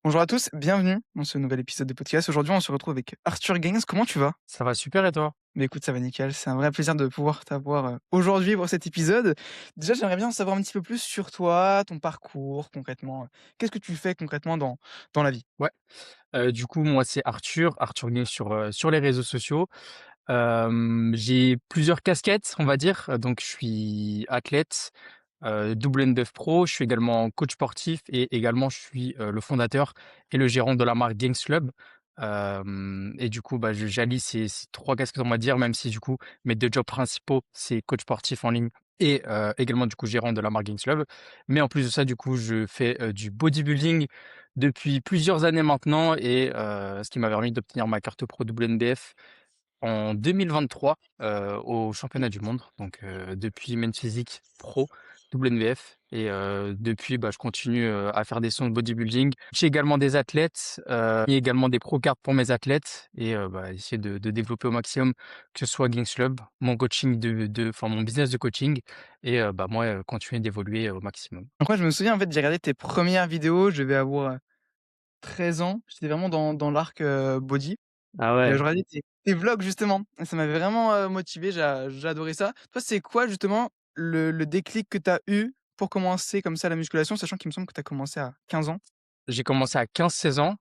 Bonjour à tous, bienvenue dans ce nouvel épisode de podcast. Aujourd'hui, on se retrouve avec Arthur Gaines. Comment tu vas? Ça va super et toi? Mais écoute, ça va nickel. C'est un vrai plaisir de pouvoir t'avoir aujourd'hui pour cet épisode. Déjà, j'aimerais bien en savoir un petit peu plus sur toi, ton parcours concrètement. Qu'est-ce que tu fais concrètement dans la vie? Ouais, du coup, moi, c'est Arthur, Arthur Nil sur les réseaux sociaux. J'ai plusieurs casquettes, on va dire. Donc je suis athlète, double N9 pro. Je suis également coach sportif et également je suis, le fondateur et le gérant de la marque Gains Club. Et du coup, bah, je j'allie ces 3 casquettes, on va dire, même si du coup, mes 2 jobs principaux, c'est coach sportif en ligne et également du coup gérant de la marque Gains Club. Mais en plus de ça, du coup, je fais, du bodybuilding depuis plusieurs années maintenant et ce qui m'a permis d'obtenir ma carte pro WNBF en 2023, aux championnats du monde. Donc depuis Men Physique Pro, WNBF et depuis, bah, je continue, à faire des sons de bodybuilding. J'ai également des athlètes, et également des pro cards pour mes athlètes et bah, essayer de développer au maximum, que ce soit Gains Club, mon coaching enfin mon business de coaching et bah, moi, continuer d'évoluer au maximum. Donc moi, je me souviens, en fait, j'ai regardé tes premières vidéos, je devais avoir 13 ans. J'étais vraiment dans l'arc body. Ah Et ouais. je regardais tes vlogs justement. Et ça m'avait vraiment motivé, j'ai adoré ça. Toi, c'est quoi justement le déclic que tu as eu pour commencer comme ça la musculation, sachant qu'il me semble que tu as commencé à 15 ans? J'ai commencé à 15-16 ans,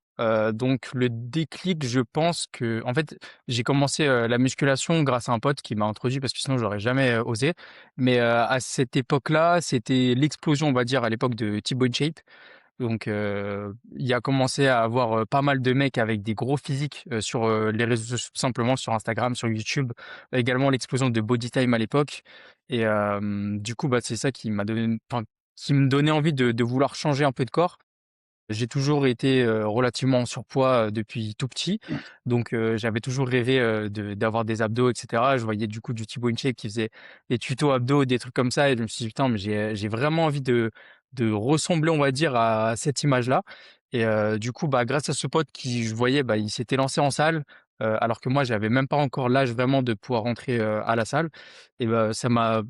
donc le déclic, je pense que en fait, j'ai commencé, la musculation grâce à un pote qui m'a introduit parce que sinon j'aurais jamais, osé. Mais, à cette époque-là, c'était l'explosion, on va dire, à l'époque de Thibaut InShape. Donc, il a commencé à avoir, pas mal de mecs avec des gros physiques, sur, les réseaux sociaux, tout simplement sur Instagram, sur YouTube. Également l'explosion de Bodytime à l'époque et du coup, bah, c'est ça qui m'a donné qui me donnait envie de vouloir changer un peu de corps. J'ai toujours été, relativement en surpoids, depuis tout petit, donc j'avais toujours rêvé, d'avoir des abdos et cetera. Je voyais du coup du Thibaut InShape qui faisait des tutos abdos, des trucs comme ça et je me suis dit: «Putain, mais j'ai vraiment envie de ressembler, on va dire, à cette image-là» et du coup, bah, grâce à ce pote qui, je voyais, bah, il s'était lancé en salle, alors que moi, j'avais même pas encore l'âge vraiment de pouvoir rentrer, à la salle et bah, ça m'a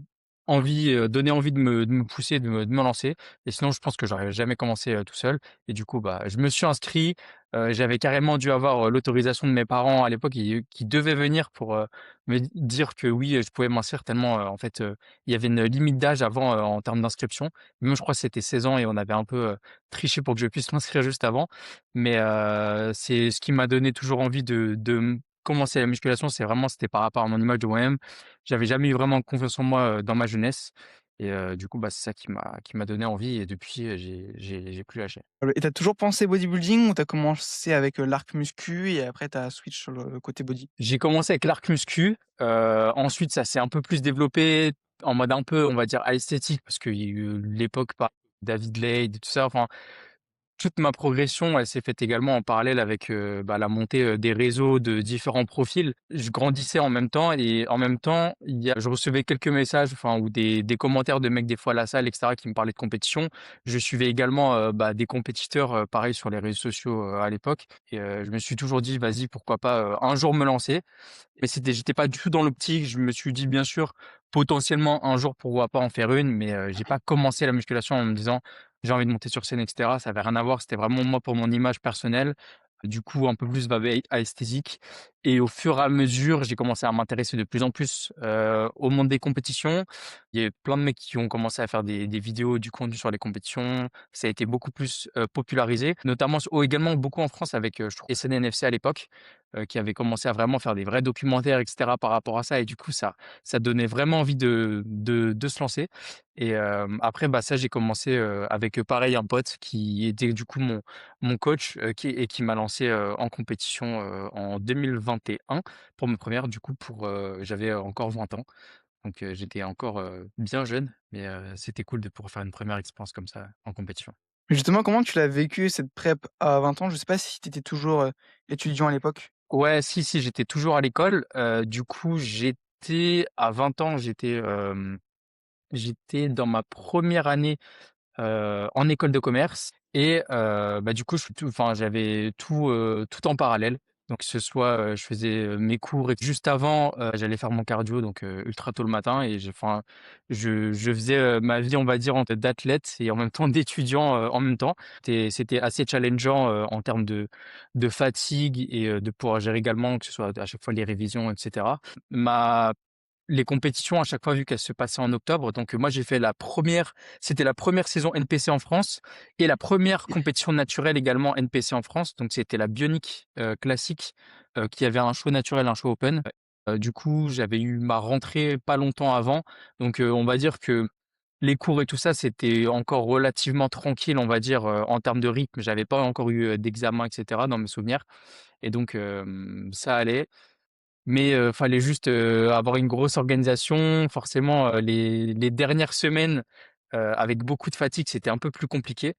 donné envie de me pousser, de me lancer et sinon je pense que j'aurais jamais commencé, tout seul et du coup, bah, je me suis inscrit, j'avais carrément dû avoir, l'autorisation de mes parents à l'époque qui devaient venir pour, me dire que oui, je pouvais m'inscrire tellement, en fait, il y avait une limite d'âge avant, en termes d'inscription. Moi, je crois que c'était 16 ans et on avait un peu, triché pour que je puisse m'inscrire juste avant. Mais, c'est ce qui m'a donné toujours envie de commencer la musculation, c'était par rapport à mon image de moi-même. J'avais jamais eu vraiment confiance en moi, dans ma jeunesse et du coup, bah, c'est ça qui m'a donné envie et depuis, j'ai plus lâché. Et tu as toujours pensé bodybuilding ou tu as commencé avec l'arc muscu et après tu as switch sur le côté body? J'ai commencé avec l'arc muscu, ensuite ça s'est un peu plus développé en mode un peu, on va dire, esthétique parce qu'il y a eu l'époque par David Lade et tout ça, enfin toute ma progression, elle s'est faite également en parallèle avec, bah, la montée, des réseaux de différents profils. Je grandissais en même temps et en même temps, je recevais quelques messages, enfin ou des commentaires de mecs des fois à la salle et cetera qui me parlaient de compétition. Je suivais également, bah, des compétiteurs, pareil sur les réseaux sociaux, à l'époque et je me suis toujours dit: «Vas-y, pourquoi pas, un jour me lancer?» Mais j'étais pas du tout dans l'optique. Je me suis dit: «Bien sûr, potentiellement un jour pourquoi pas en faire une», mais j'ai pas commencé la musculation en me disant: «J'ai envie de monter sur scène» et cetera. Ça avait rien à voir, c'était vraiment moi pour mon image personnelle. Du coup, un peu plus à esthétique et au fur et à mesure, j'ai commencé à m'intéresser de plus en plus, au monde des compétitions. Il y a eu plein de mecs qui ont commencé à faire des vidéos, du contenu sur les compétitions. Ça a été beaucoup plus, popularisé, notamment également beaucoup en France avec, je trouve SNNFC à l'époque, qui avait commencé à vraiment faire des vrais documentaires et cetera par rapport à ça et du coup ça donnait vraiment envie de se lancer et après, bah, ça j'ai commencé, avec, pareil un pote qui était du coup mon coach, qui m'a lancé, en compétition, en 2021 pour mes premières du coup j'avais encore 20 ans donc j'étais encore, bien jeune mais c'était cool de pouvoir faire une première expérience comme ça en compétition. Justement, comment tu l'as vécu cette prep à 20 ans? Je sais pas si tu étais toujours étudiant à l'époque. Ouais, si, si, j'étais toujours à l'école, du coup, j'étais à 20 ans, j'étais dans ma première année, en école de commerce et bah, du coup, je suis tout enfin, j'avais tout en parallèle. Donc que ce soit, je faisais, mes cours et juste avant, j'allais faire mon cardio donc ultra tôt le matin et je faisais, ma vie on va dire en d'athlète et en même temps d'étudiant, en même temps. C'était assez challengeant, en termes de fatigue et de pouvoir gérer également que ce soit à chaque fois les révisions et cetera. Ma Les compétitions à chaque fois vu qu'elles se passaient en octobre, donc moi j'ai fait c'était la première saison NPC en France et la première compétition naturelle également NPC en France, donc c'était la Bionic, classique, qui avait un show naturel, un show open. Du coup, j'avais eu ma rentrée pas longtemps avant, donc on va dire que les cours et tout ça, c'était encore relativement tranquille, on va dire, en termes de rythme. J'avais pas encore eu, d'examen et cetera dans mes souvenirs et donc ça allait. Mais fallait juste, avoir une grosse organisation. Forcément, les dernières semaines, avec beaucoup de fatigue, c'était un peu plus compliqué,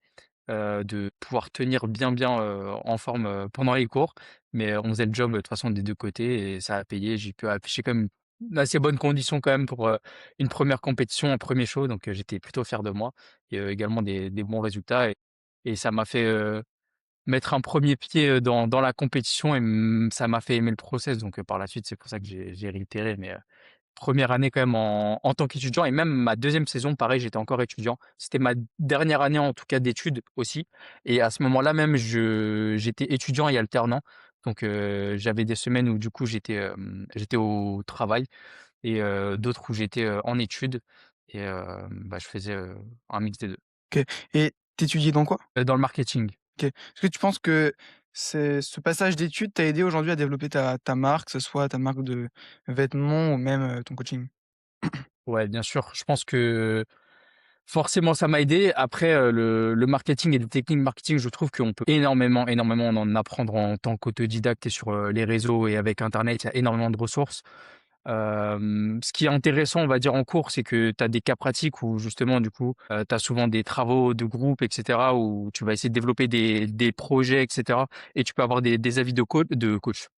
de pouvoir tenir bien, en forme, pendant les cours. Mais on faisait le job, de toute façon des 2 côtés et ça a payé. J'ai pu afficher quand même une assez bonne condition quand même pour, une première compétition, un premier show, donc j'étais plutôt fier de moi et également des bons résultats et ça m'a fait, mettre un premier pied, dans la compétition et ça m'a fait aimer le process donc par la suite, c'est pour ça que j'ai réitéré mais 1re année quand même en tant qu'étudiant et même ma deuxième saison pareil, j'étais encore étudiant. C'était ma dernière année en tout cas d'études aussi et à ce moment-là même j'étais étudiant et alternant donc j'avais des semaines où du coup j'étais au travail et d'autres où j'étais, en études et bah, je faisais, un mix des 2. OK et tu dans quoi? Dans le marketing. OK. Est-ce que tu penses que ce passage d'études t'a aidé aujourd'hui à développer ta marque, que ce soit ta marque de vêtements ou même, ton coaching? Ouais, bien sûr, je pense que forcément, ça m'a aidé. Après, le marketing et les techniques marketing, je trouve qu'on peut énormément en apprendre en tant qu'autodidacte et sur, les réseaux et avec internet, il y a énormément de ressources. Ce qui est intéressant, on va dire, en cours, c'est que tu as des cas pratiques où justement, du coup, tu as souvent des travaux de groupe et cetera, où tu vas essayer de développer des projets et cetera et tu peux avoir des avis de coach,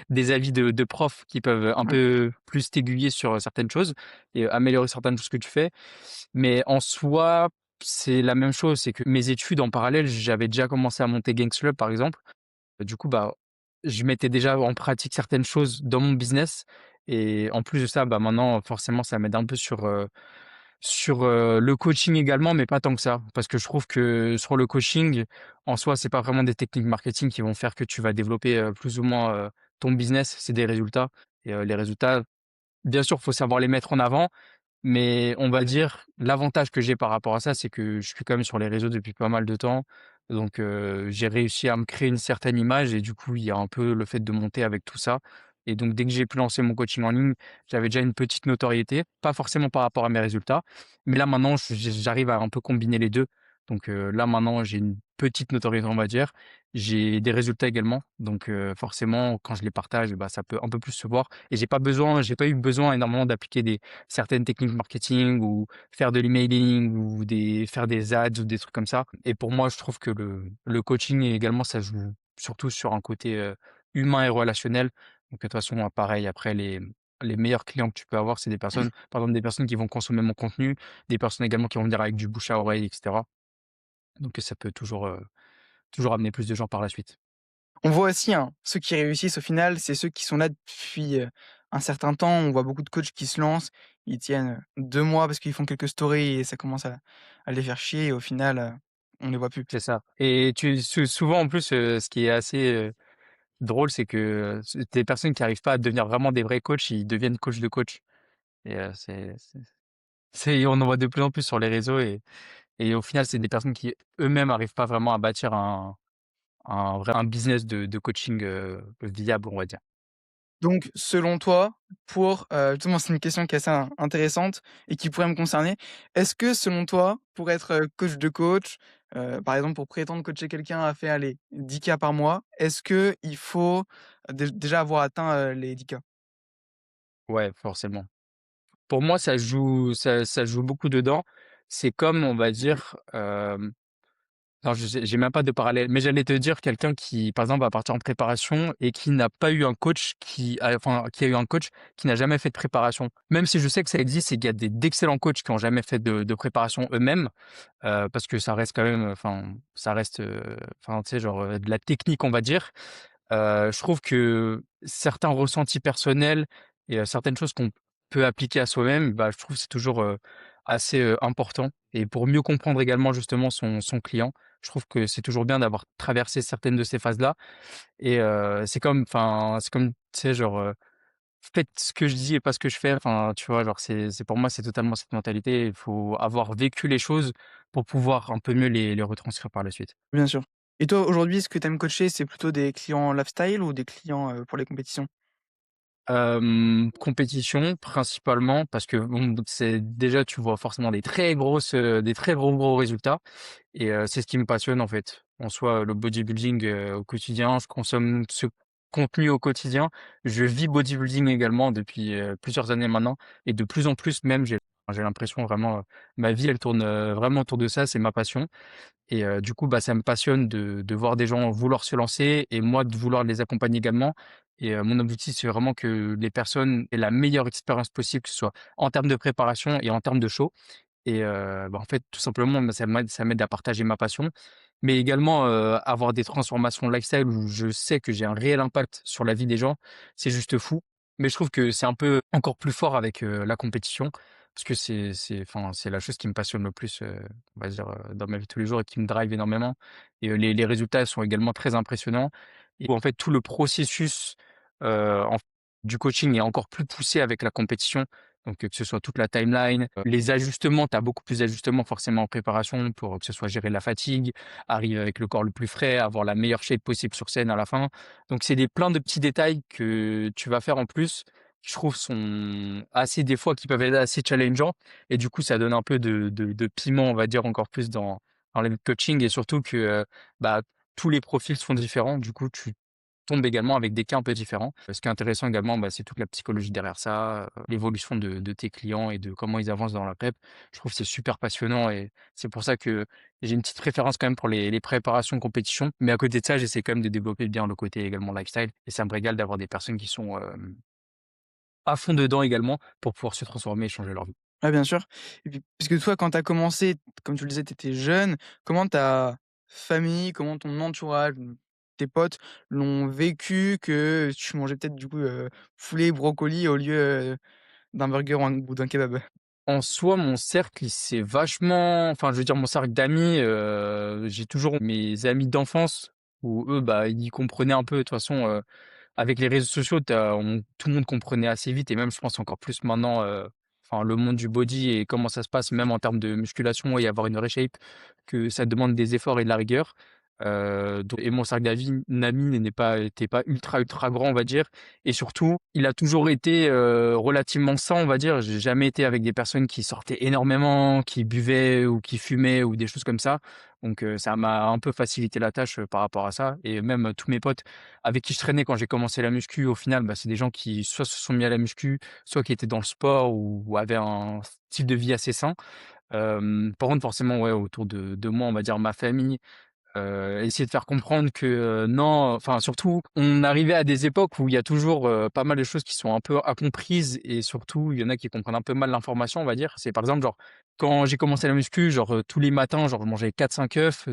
des avis de profs qui peuvent un Ouais. peu plus t'aiguiller sur, certaines choses et améliorer certaines choses que tu fais. Mais en soi, c'est la même chose, c'est que mes études en parallèle, j'avais déjà commencé à monter Gangs Club, par exemple. Du coup, bah, je mettais déjà en pratique certaines choses dans mon business et en plus de ça, bah, maintenant, forcément, ça m'aide un peu sur le coaching également, mais pas tant que ça. Parce que je trouve que sur le coaching, en soi, c'est pas vraiment des techniques marketing qui vont faire que tu vas développer, plus ou moins, ton business, c'est des résultats et les résultats, bien sûr, faut savoir les mettre en avant, mais on va dire, l'avantage que j'ai par rapport à ça, c'est que je suis quand même sur les réseaux depuis pas mal de temps. Donc, j'ai réussi à me créer une certaine image et du coup, il y a un peu le fait de monter avec tout ça. Et donc, dès que j'ai pu lancer mon coaching en ligne, j'avais déjà une petite notoriété, pas forcément par rapport à mes résultats. Mais là, maintenant, j'arrive à un peu combiner les 2. Donc, là, maintenant, j'ai une petite notoriété, on va dire. J'ai des résultats également. Donc, forcément, quand je les partage, bah, ça peut un peu plus se voir. Et j'ai pas eu besoin énormément d'appliquer certaines techniques marketing ou faire de l'emailing ou faire des ads ou des trucs comme ça. Et pour moi, je trouve que le coaching également, ça joue surtout sur un côté, humain et relationnel. Donc de toute façon, pareil, après les meilleurs clients que tu peux avoir, c'est des personnes par exemple, des personnes qui vont consommer mon contenu, des personnes également qui vont venir avec du bouche à oreille et cetera. Donc ça peut toujours amener plus de gens par la suite. On voit aussi, hein, ceux qui réussissent au final, c'est ceux qui sont là depuis, un certain temps. On voit beaucoup de coachs qui se lancent, ils tiennent, 2 mois parce qu'ils font quelques stories et ça commence à les faire chier et au final, on les voit plus. C'est ça et souvent en plus, ce qui est assez, drôle, c'est que, des personnes qui arrivent pas à devenir vraiment des vrais coachs, ils deviennent coach de coach et on en voit de plus en plus sur les réseaux et au final, c'est des personnes qui eux-mêmes arrivent pas vraiment à bâtir un business de coaching, viable, on va dire. Donc selon toi, pour, justement c'est une question qui est assez intéressante et qui pourrait me concerner. Est-ce que selon toi, pour être, coach de coach, par exemple pour prétendre coacher quelqu'un à faire allez 10 K par mois, est-ce qu'il faut déjà avoir atteint, les 10 K? Ouais, forcément. Pour moi, ça joue beaucoup dedans. C'est comme, on va dire, non, je sais j'ai même pas de parallèle, mais j'allais te dire quelqu'un qui, par exemple, va partir en préparation et qui n'a pas eu un coach qui a eu un coach qui n'a jamais fait de préparation. Même si je sais que ça existe et qu'il y a d'excellents coachs qui ont jamais fait de préparation eux-mêmes, parce que ça reste quand même, enfin, ça reste, enfin, tu sais, genre, de la technique, on va dire. Je trouve que certains ressentis personnels et certaines choses qu'on peut appliquer à soi-même, bah, je trouve que c'est toujours, assez, important et pour mieux comprendre également justement son client, je trouve que c'est toujours bien d'avoir traversé certaines de ces phases-là et c'est comme, tu sais, genre, faites ce que je dis et pas ce que je fais, enfin, tu vois? Genre, c'est pour moi, c'est totalement cette mentalité. Il faut avoir vécu les choses pour pouvoir un peu mieux les retranscrire par la suite. Bien sûr. Et toi, aujourd'hui, ce que tu aimes coacher, c'est plutôt des clients lifestyle ou des clients, pour les compétitions? Compétition principalement parce que bon, c'est déjà tu vois forcément des très gros résultats et c'est ce qui me passionne en fait. En soi, le bodybuilding, au quotidien, je consomme ce contenu au quotidien. Je vis bodybuilding également depuis, plusieurs années maintenant et de plus en plus même j'ai l'impression vraiment, ma vie elle tourne, vraiment autour de ça, c'est ma passion. Et du coup, bah, ça me passionne de voir des gens vouloir se lancer et moi de vouloir les accompagner également et mon objectif, c'est vraiment que les personnes aient la meilleure expérience possible, que ce soit en termes de préparation et en termes de show et bah, en fait, tout simplement, bah, ça m'aide à partager ma passion, mais également, avoir des transformations lifestyle où je sais que j'ai un réel impact sur la vie des gens, c'est juste fou. Mais je trouve que c'est un peu encore plus fort avec, la compétition parce que c'est la chose qui me passionne le plus, on va dire, dans ma vie de tous les jours et qui me drive énormément et les résultats sont également très impressionnants et où en fait tout le processus, en du coaching est encore plus poussé avec la compétition donc, que ce soit toute la timeline, les ajustements, tu as beaucoup plus d'ajustements forcément en préparation pour que ce soit gérer la fatigue, arriver avec le corps le plus frais, avoir la meilleure shape possible sur scène à la fin. Donc c'est des plein de petits détails que tu vas faire en plus, qui je trouve sont assez des fois qui peuvent être assez challengeants et du coup ça donne un peu de piment, on va dire encore plus dans le coaching et surtout que, bah, tous les profils sont différents. Du coup, tu tombe également avec des cas un peu différents. Ce qui est intéressant également, bah, c'est toute la psychologie derrière ça, l'évolution de tes clients et de comment ils avancent dans la prep. Je trouve que c'est super passionnant et c'est pour ça que j'ai une petite préférence quand même pour les préparations compétition. Mais à côté de ça, j'essaie quand même de développer bien le côté également lifestyle et ça me régale d'avoir des personnes qui sont, à fond dedans également pour pouvoir se transformer et changer leur vie. Ouais, bien sûr. Et puis, parce que toi, quand tu as commencé, comme tu le disais, tu étais jeune. Comment ta famille, comment ton entourage, tes potes l'ont vécu que tu mangeais peut-être du coup, poulet, brocoli au lieu, d'un burger ou d'un kebab? En soi, mon cercle, il s'est vachement enfin, je veux dire mon cercle d'amis, j'ai toujours mes amis d'enfance où eux, bah, ils comprenaient un peu de toute façon, avec les réseaux sociaux, tout le monde comprenait assez vite et même je pense encore plus maintenant, enfin le monde du body et comment ça se passe même en termes de musculation et avoir une vraie shape, que ça demande des efforts et de la rigueur. Donc et mon cercle d'amis était pas ultra grand, on va dire et surtout, il a toujours été, relativement sain, on va dire. J'ai jamais été avec des personnes qui sortaient énormément, qui buvaient ou qui fumaient ou des choses comme ça. Donc ça m'a un peu facilité la tâche, par rapport à ça et même, tous mes potes avec qui je traînais quand j'ai commencé la muscu, au final, bah, c'est des gens qui soit se sont mis à la muscu, soit qui étaient dans le sport ou avaient un style de vie assez sain. Par contre, forcément, ouais, autour de moi, on va dire ma famille, essayer de faire comprendre que, non, enfin, surtout, on arrivait à des époques où il y a toujours, pas mal de choses qui sont un peu incomprises et surtout, il y en a qui comprennent un peu mal l'information, on va dire. C'est par exemple, genre, quand j'ai commencé la muscu, genre, tous les matins, genre, je mangeais 4 5 œufs,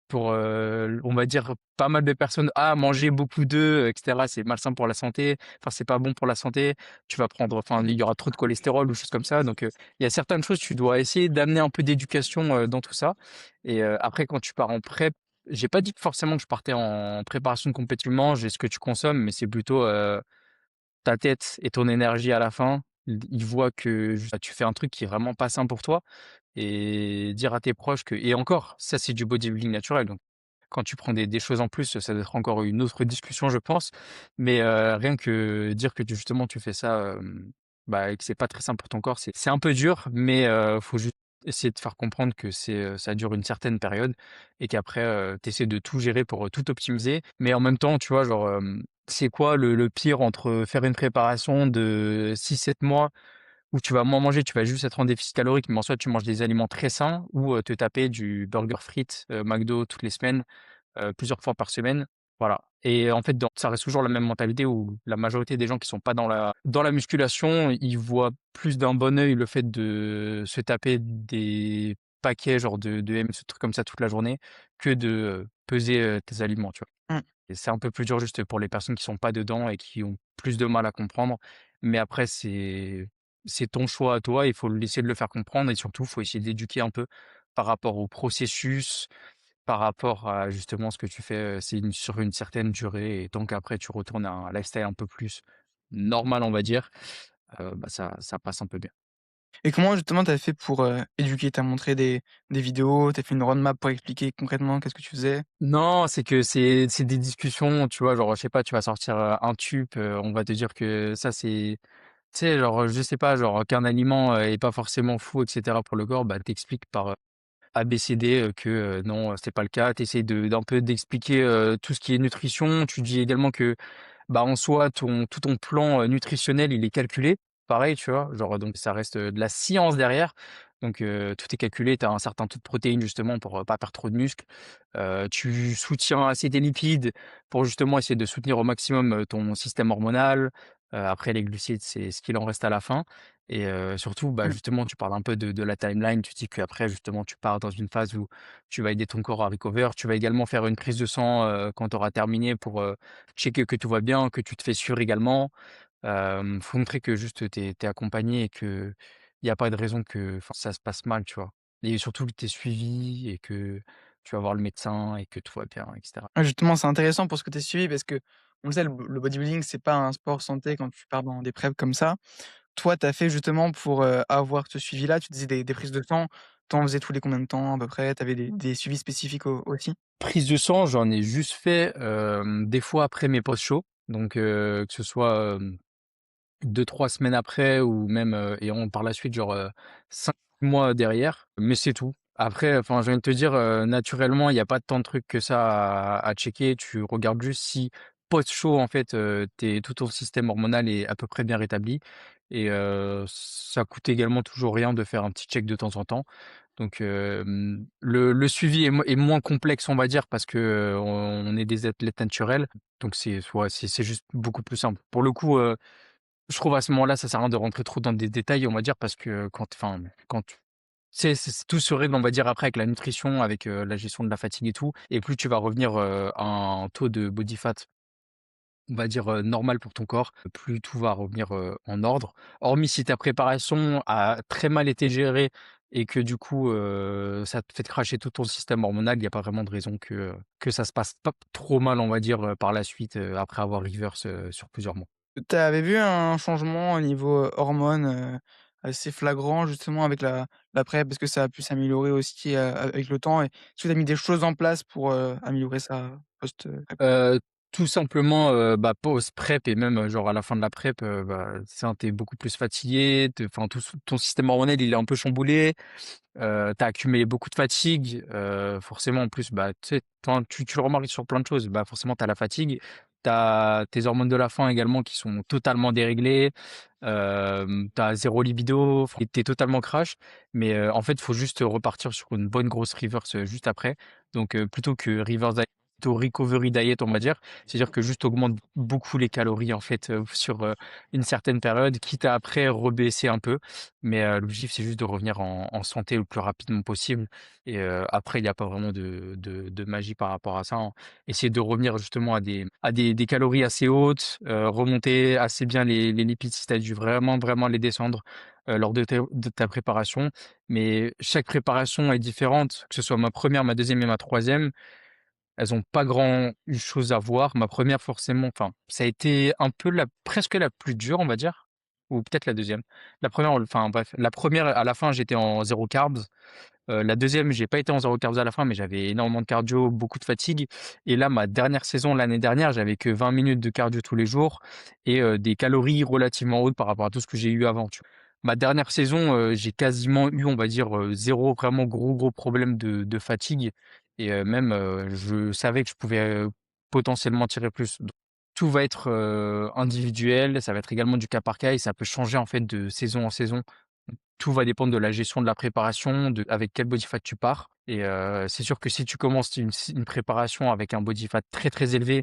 pour, on va dire, pas mal de personnes: «Ah, manger beaucoup d'œufs et cetera, c'est malsain pour la santé, enfin, c'est pas bon pour la santé, tu vas prendre enfin, il y aura trop de cholestérol» ou choses comme ça. Donc, il y a certaines choses, tu dois essayer d'amener un peu d'éducation, dans tout ça et après quand tu pars en prep, j'ai pas dit que forcément que je partais en préparation de compétition, j'ai ce que tu consommes, mais c'est plutôt, ta tête et ton énergie à la fin. Ils voient que juste tu fais un truc qui est vraiment pas sain pour toi et dire à tes proches que et encore, ça c'est du bodybuilding naturel, donc quand tu prends des choses en plus, ça doit être encore une autre discussion, je pense. Mais, rien que dire que tu justement tu fais ça, bah, et que c'est pas très simple pour ton corps, c'est un peu dur, mais, faut juste essayer de faire comprendre que ça dure une certaine période et qu'après, tu essaies de tout gérer pour, tout optimiser. Mais en même temps, tu vois, genre, c'est quoi le pire entre faire une préparation de 6 7 mois où tu vas moins manger, tu vas juste être en déficit calorique, mais en soi, tu manges des aliments très sains ou, te taper du burger frites, McDo toutes les semaines, plusieurs fois par semaine, voilà et en fait, dans ça reste toujours la même mentalité où la majorité des gens qui sont pas dans la musculation, ils voient plus d'un bon œil le fait de se taper des paquets genre de M, ce trucs comme ça toute la journée que de, peser, tes aliments, tu vois? Mmh. Et c'est un peu plus dur juste pour les personnes qui sont pas dedans et qui ont plus de mal à comprendre. Mais après c'est ton choix à toi, il faut essayer de le faire comprendre et surtout, il faut essayer d'éduquer un peu par rapport au processus, par rapport à justement ce que tu fais, c'est sur une certaine durée et tant qu'après tu retournes à un lifestyle un peu plus normal, on va dire, bah, ça passe un peu bien. Et comment justement tu as fait pour, éduquer? Tu as montré des vidéos, tu as fait une roadmap pour expliquer concrètement qu'est-ce que tu faisais? Non, c'est que c'est des discussions, tu vois? Genre, je sais pas, tu vas sortir, un tube, on va te dire que ça c'est tu sais, genre, je sais pas, genre qu'un aliment, est pas forcément fou et cetera pour le corps, bah, t'expliques par, ABCD, que, non, c'est pas le cas. Tu essaies de d'un peu d'expliquer, tout ce qui est nutrition. Tu dis également que, bah, en soi, tout ton plan, nutritionnel, il est calculé. Pareil, tu vois? Genre, donc ça reste, de la science derrière. Donc, tout est calculé. Tu as un certain taux de protéines justement pour, pas perdre trop de muscles. Tu soutiens assez tes lipides pour justement essayer de soutenir au maximum, ton système hormonal. Après les glucides, c'est ce qu'il en reste à la fin et surtout, bah, Mmh. justement, tu parles un peu de la timeline. Tu dis qu'après justement, tu pars dans une phase où tu vas aider ton corps à recover. Tu vas également faire une prise de sang, quand tu auras terminé pour, checker que tout va bien, que tu te fais suivre également. Faut montrer que juste tu es accompagné et qu'il y a pas de raison que enfin, ça se passe mal, tu vois? Et surtout que tu es suivi et que tu vas voir le médecin et que tout va bien et cetera. Ouais, justement, c'est intéressant pour ce que tu es suivi parce que on le sait, le bodybuilding, c'est pas un sport santé quand tu pars dans des preps comme ça. Toi, tu as fait justement pour, avoir ce suivi-là, tu disais des prises de sang, tu en faisais tous les combien de temps à peu près? Tu avais des suivis spécifiques aussi? Prise de sang, j'en ai juste fait, des fois après mes post-shows, donc que ce soit, 2-3 semaines après ou même, et on par la suite genre, 5 mois derrière, mais c'est tout. Après, enfin, j'ai envie de te dire, naturellement, il y a pas tant de trucs que ça à checker. Tu regardes juste si post-show, en fait, tout ton système hormonal est à peu près bien rétabli et ça coûte également toujours rien de faire un petit check de temps en temps. Donc le suivi est moins complexe, on va dire, parce que, on est des athlètes naturels. Donc c'est ouais, c'est juste beaucoup plus simple. Pour le coup, je trouve à ce moment-là, ça sert à rien de rentrer trop dans des détails, on va dire, parce que quand tu tout se règle, on va dire, après avec la nutrition, avec, la gestion de la fatigue et tout et plus tu vas revenir, à un taux de body fat, on va dire, normal pour ton corps, plus tout va revenir, en ordre. Hormis si ta préparation a très mal été gérée et que du coup, ça te fait cracher tout ton système hormonal, il y a pas vraiment de raison que ça se passe pas trop mal, on va dire, par la suite, après avoir reverse, sur plusieurs mois. Tu avais vu un changement au niveau, hormones, assez flagrant justement avec la PrEP? Est-ce que ça a pu s'améliorer aussi, avec le temps et est-ce que tu as mis des choses en place pour, améliorer ça post, PrEP? Heu, Tout simplement, bah, post-prep et même, genre à la fin de la prep, bah, tu beaucoup plus fatigué, enfin tout ton système hormonal, il est un peu chamboulé. Tu accumulé beaucoup de fatigue, forcément en plus, bah, tu sais, enfin, tu le remarques sur plein de choses, bah, forcément tu as la fatigue, tu as tes hormones de la faim également qui sont totalement déréglées, tu as 0 libido, enfin, tu es totalement crash, mais en fait, il faut juste repartir sur une bonne grosse reverse, juste après. Donc plutôt que reverse diet, plutôt recovery diet, on va dire. C'est-à-dire que juste augmente beaucoup les calories en fait, sur, une certaine période, quitte à après rebaisser un peu. Mais l'objectif, c'est juste de revenir en santé le plus rapidement possible et après il y a pas vraiment de magie par rapport à ça, hein. Essayer de revenir justement à des calories assez hautes, remonter assez bien les lipides si tu as dû vraiment, vraiment les descendre, lors de ta préparation. Mais chaque préparation est différente, que ce soit ma première, ma deuxième et ma troisième. Elles ont pas grand chose à voir. Ma première forcément, enfin, ça a été un peu presque la plus dure, on va dire, ou peut-être la deuxième. La première, enfin bref, la première à la fin, j'étais en zéro carbs. La deuxième, j'ai pas été en zéro carbs à la fin, mais j'avais énormément de cardio, beaucoup de fatigue et là, ma dernière saison, l'année dernière, j'avais que 20 minutes de cardio tous les jours et des calories relativement hautes par rapport à tout ce que j'ai eu avant, tu vois? Ma dernière saison, j'ai quasiment eu, on va dire, 0 vraiment gros problème de fatigue et même, je savais que je pouvais, potentiellement tirer plus. Donc tout va être, individuel, ça va être également du cas par cas et ça peut changer en fait de saison en saison. Tout va dépendre de la gestion de la préparation, de avec quel body fat tu pars et c'est sûr que si tu commences une préparation avec un body fat très, très élevé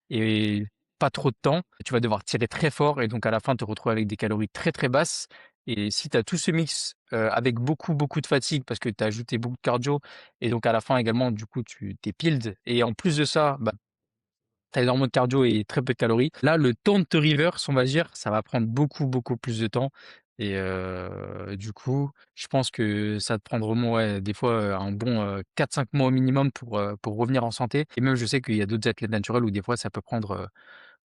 et pas trop de temps, tu vas devoir tirer très fort et donc à la fin te retrouver avec des calories très, très basses et si tu as tout ce mix, avec beaucoup, beaucoup de fatigue parce que tu as ajouté beaucoup de cardio et donc à la fin également du coup tu tu peeled et en plus de ça, bah, tu as énormément de cardio et très peu de calories. Là, le temps de te reverse, on va dire, ça va prendre beaucoup, beaucoup plus de temps et du coup, je pense que ça va te prendre au moins, ouais, des fois, un bon, 4-5 mois au minimum pour revenir en santé et même je sais qu'il y a d'autres athlètes naturels où des fois ça peut prendre,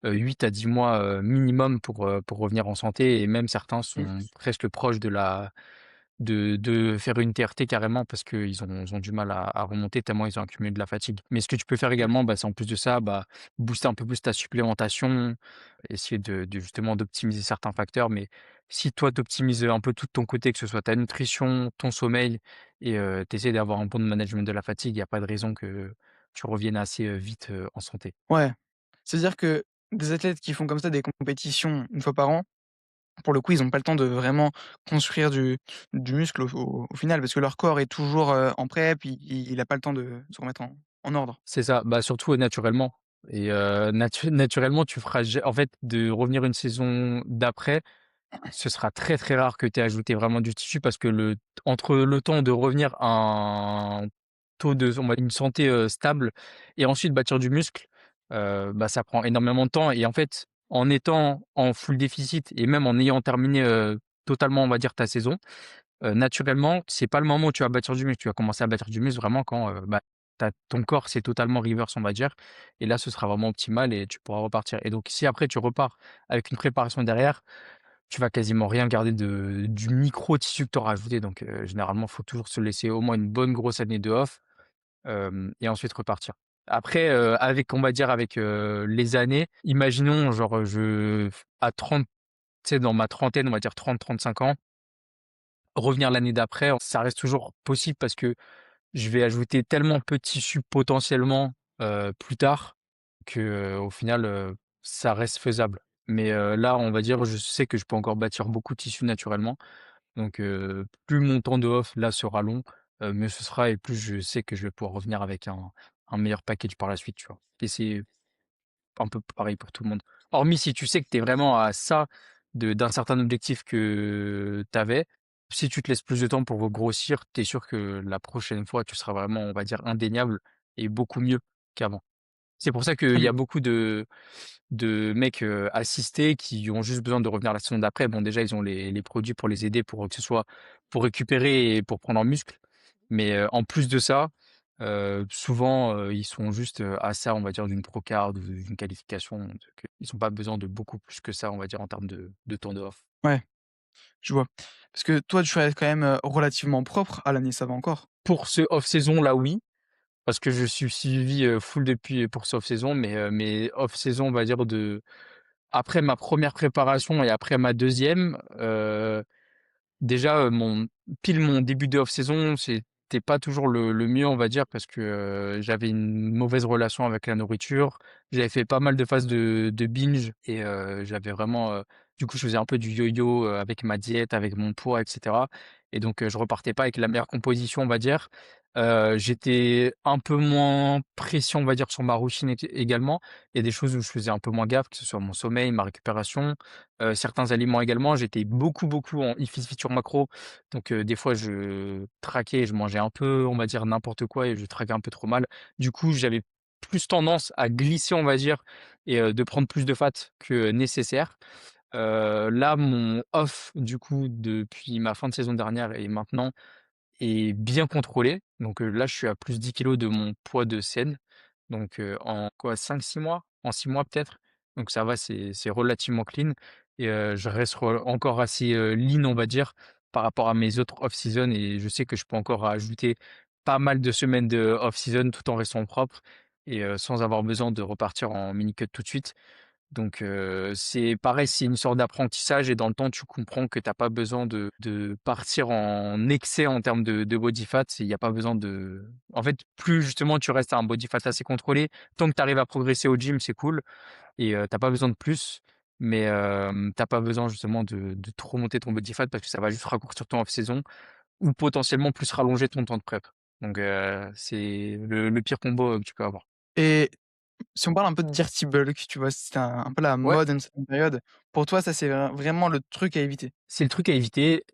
8 à 10 mois, minimum pour revenir en santé et même certains Mmh. sont presque proches de faire une TRT carrément parce qu'ils ont du mal à remonter tellement ils ont accumulé de la fatigue. Mais ce que tu peux faire Mmh. également, bah, c'est en plus de ça, bah, booster un peu plus ta supplémentation, essayer de justement d'optimiser certains facteurs. Mais si toi tu optimises, un peu tout de ton côté, que ce soit ta nutrition, ton sommeil et tu essaies d'avoir un bon management de la fatigue, il y a pas de raison que tu reviennes assez, vite, en santé. Ouais. C'est-à-dire que des athlètes qui font comme ça des compétitions une fois par an, pour le coup, ils ont pas le temps de vraiment construire du muscle au final, parce que leur corps est toujours, en prep, il a pas le temps de se remettre en ordre. C'est ça, bah, surtout, naturellement et naturellement, tu feras ja en fait, de revenir une saison d'après, ce sera très, très rare que tu aies ajouté vraiment du tissu parce que le entre le temps de revenir à un taux de on va une santé, stable et ensuite bâtir du muscle, bah, ça prend énormément de temps et en fait, en étant en full déficit et même en ayant terminé, totalement, on va dire, ta saison, naturellement, c'est pas le moment où tu vas bâtir du muscle. Tu vas commencer à bâtir du muscle vraiment quand, bah, ton corps c'est totalement reverse, on va dire et là, ce sera vraiment optimal et tu pourras repartir et donc si après tu repars avec une préparation derrière, tu vas quasiment rien garder de du micro tissu que tu auras ajouté donc généralement, il faut toujours se laisser au moins une bonne grosse année de off, et ensuite repartir. Après, avec on va dire avec, les années, imaginons genre, je f à 30, tu sais, dans ma trentaine, on va dire 30-35 ans, revenir l'année d'après, ça reste toujours possible parce que je vais ajouter tellement peu de tissu potentiellement, plus tard que, au final, ça reste faisable. Mais, là, on va dire, je sais que je peux encore bâtir beaucoup de tissu naturellement. Donc, plus mon temps de off là sera long, mieux ce sera et plus je sais que je vais pouvoir revenir avec un meilleur package par la suite, tu vois? Et c'est un peu pareil pour tout le monde. Hormis si tu sais que tu es vraiment à ça d'un certain objectif que tu avais, si tu te laisses plus de temps pour grossir, tu es sûr que la prochaine fois, tu seras vraiment, on va dire, indéniable et beaucoup mieux qu'avant. C'est pour ça qu'il Très y bien. a beaucoup de mecs, assistés qui ont juste besoin de revenir la saison d'après. Bon, déjà, ils ont les produits pour les aider pour que ce soit pour récupérer et pour prendre en muscle. Mais, en plus de ça, souvent, ils sont juste, à ça, on va dire, d'une procard ou d'une qualification. Donc, ils ont pas besoin de beaucoup plus que ça, on va dire, en termes de temps de off. Ouais, je vois. Parce que toi, tu restes quand même, relativement propre à l'année, ça va encore? Pour ce off saison là, oui, parce que je suis suivi, full depuis pour ce off saison, mais off saison, on va dire de après ma première préparation et après ma deuxième. Déjà, mon début de off saison, c'était pas toujours le mieux, on va dire, parce que, j'avais une mauvaise relation avec la nourriture. J'avais fait pas mal de phases de binge et j'avais vraiment, du coup, je faisais un peu du yo-yo, avec ma diète, avec mon poids et cetera et donc je repartais pas avec la meilleure composition, on va dire. J'étais un peu moins précis, on va dire, sur ma routine également. Il y a des choses où je faisais un peu moins gaffe, que ce soit mon sommeil, ma récupération. Certains aliments également, j'étais beaucoup, beaucoup en feature macro, donc des fois je traquais et je mangeais un peu, on va dire, n'importe quoi et je traquais un peu trop mal. Du coup, j'avais plus tendance à glisser, on va dire et de prendre plus de fat que nécessaire. Là, mon off, du coup, depuis ma fin de saison dernière et maintenant est bien contrôlé. Donc là, je suis à plus 10 kilos de mon poids de scène. Donc en quoi 5-6 mois? En 6 mois peut-être. Donc ça va, c'est relativement clean et je reste encore assez, lean on va dire, par rapport à mes autres off season et je sais que je peux encore ajouter pas mal de semaines de off season tout en restant propre et sans avoir besoin de repartir en mini cut tout de suite. Donc c'est pareil, c'est une sorte d'apprentissage et dans le temps, tu comprends que tu as pas besoin de partir en excès en termes de body fat. Il y a pas besoin de en fait, plus justement tu restes à un body fat assez contrôlé, tant que tu arrives à progresser au gym, c'est cool et tu pas besoin de plus. Mais tu pas besoin justement de trop monter ton body fat parce que ça va juste raccourcir ton off saison ou potentiellement plus rallonger ton temps de prep. Donc c'est le pire combo, que tu peux avoir. Si on parle un peu de dirty bulk, tu vois? C'était un peu la Ouais, mode à une certaine période. Pour toi, ça, c'est vraiment le truc à éviter? c'est le truc à éviter,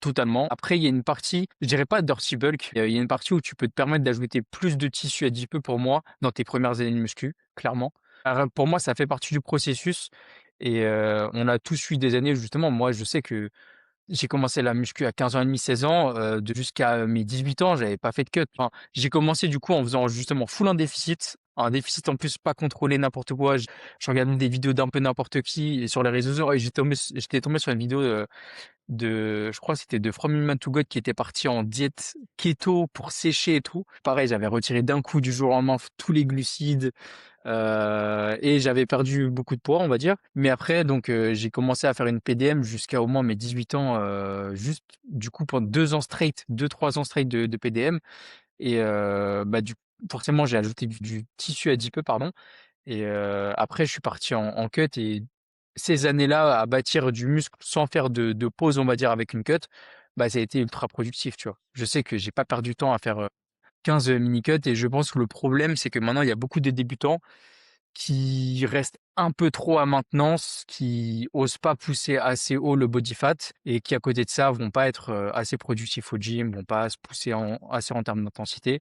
totalement. Après, il y a une partie, je dirais pas dirty bulk, il y a une partie où tu peux te permettre d'ajouter plus de tissu adipeux pour moi, dans tes premières années de muscu, clairement. Alors, pour moi, ça fait partie du processus et on a tous eu des années justement, moi, je sais que j'ai commencé la muscu à 15 ans et demi, 16 ans, de jusqu'à mes 18 ans, j'avais pas fait de cut. Enfin, j'ai commencé du coup en faisant justement full un déficit en plus pas contrôlé, n'importe quoi. Je regardais des vidéos d'un peu n'importe qui et sur les réseaux sociaux et j'étais tombé sur une vidéo, je crois que c'était de From Human to God qui était parti en diète keto pour sécher et tout. Pareil, j'avais retiré d'un coup du jour au lendemain tous les glucides, et j'avais perdu beaucoup de poids, on va dire. Mais après donc j'ai commencé à faire une PDM jusqu'à au moins mes 18 ans, juste du coup pendant 2 ans straight, 2-3 ans straight de PDM et bah, du forcément j'ai ajouté du tissu adipeux, pardon et après je suis parti en cut et ces années-là à bâtir du muscle sans faire de pause, on va dire, avec une cut, bah, ça a été ultra productif, tu vois? Je sais que j'ai pas perdu de temps à faire, 15 mini cuts et je pense que le problème, c'est que maintenant il y a beaucoup de débutants qui restent un peu trop à maintenance, qui osent pas pousser assez haut le body fat et qui, à côté de ça, vont pas être, assez productifs au gym, vont pas se pousser assez en termes d'intensité.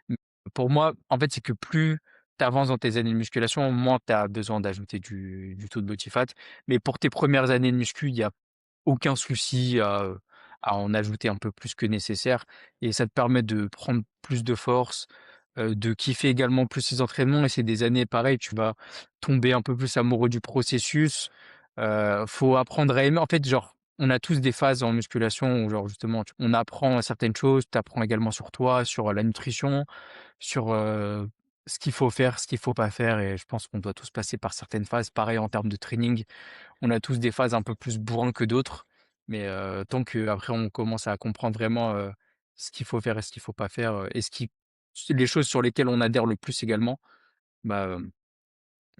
Mmh, pour moi, en fait, c'est que plus tu avances dans tes années de musculation, moins tu as besoin d'ajouter du taux de body fat. Mais pour tes premières années de muscu, il y a aucun souci à en ajouter un peu plus que nécessaire et ça te permet de prendre plus de force, de kiffer également plus ces entraînements et c'est des années pareil, tu vas tomber un peu plus amoureux du processus. Faut apprendre à aimer en fait, genre, on a tous des phases en musculation où genre justement on apprend certaines choses, tu apprends également sur toi, sur la nutrition, sur, ce qu'il faut faire, ce qu'il faut pas faire et je pense qu'on doit tous passer par certaines phases. Pareil en termes de training, on a tous des phases un peu plus bourrin que d'autres, mais tant qu'après on commence à comprendre vraiment, ce qu'il faut faire et ce qu'il faut pas faire, et les choses sur lesquelles on adhère le plus également, bah,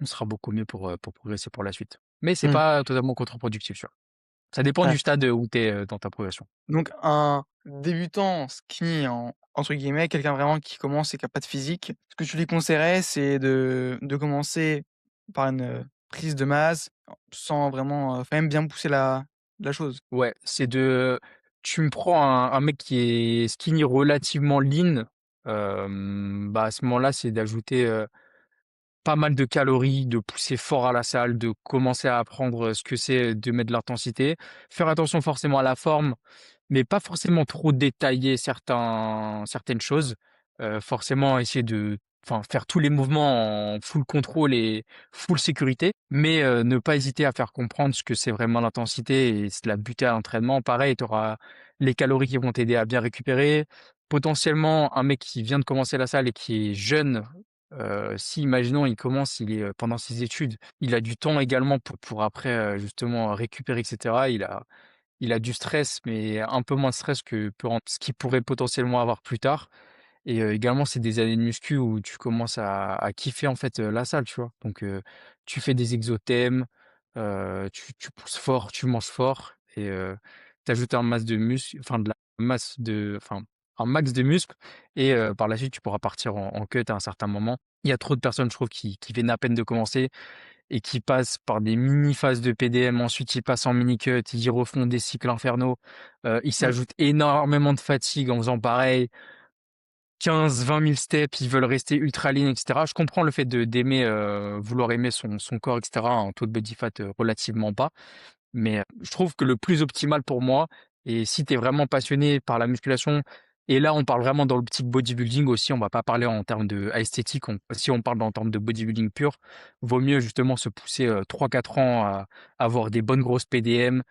on sera beaucoup mieux pour progresser pour la suite. Mais c'est Mmh. pas totalement contre-productif, tu vois? Ça dépend Ouais. du stade, où tu es, dans ta progression. Donc un débutant skinny en entre guillemets, quelqu'un vraiment qui commence et qui a pas de physique, ce que tu lui conseillerais, c'est de commencer par une, prise de masse, sans vraiment, quand même bien pousser la chose? Ouais, tu me prends un mec qui est skinny relativement lean, bah, à ce moment-là, c'est d'ajouter, pas mal de calories, de pousser fort à la salle, de commencer à apprendre, ce que c'est de mettre de l'intensité. Faire attention forcément à la forme, mais pas forcément trop détailler certaines choses. Forcément essayer faire tous les mouvements en full contrôle et full sécurité, mais ne pas hésiter à faire comprendre ce que c'est vraiment l'intensité et se la buter à l'entraînement. Pareil, tu auras les calories qui vont t'aider à bien récupérer. Potentiellement, un mec qui vient de commencer la salle et qui est jeune, si imaginons il commence, il est, pendant ses études, il a du temps également pour après, justement récupérer et cetera. Il a du stress, mais un peu moins de stress que ce qu'il pourrait potentiellement avoir plus tard et également, c'est des années de muscu où tu commences à kiffer, en fait, la salle, tu vois? Donc tu fais des exothèmes, tu pousses fort, tu manges fort et tu ajoutes un masse de muscle enfin de la masse de enfin, un max de muscles et par la suite, tu pourras partir en cut à un certain moment. Il y a trop de personnes, je trouve, qui viennent à peine de commencer et qui passent par des mini phases de PDM, ensuite ils passent en mini cut, ils refont des cycles infernaux, ils Mmh. s'ajoutent énormément de fatigue en faisant pareil, 15-20 000 steps, ils veulent rester ultra lean et cetera. Je comprends le fait d'aimer, vouloir aimer son corps et cetera, un taux de body fat, relativement bas. Mais, je trouve que le plus optimal pour moi et si tu es vraiment passionné par la musculation et là, on parle vraiment dans l'optique bodybuilding aussi, on va pas parler en termes de esthétique, si on parle en termes de bodybuilding pur, vaut mieux justement se pousser, 3-4 ans à avoir des bonnes grosses PDM,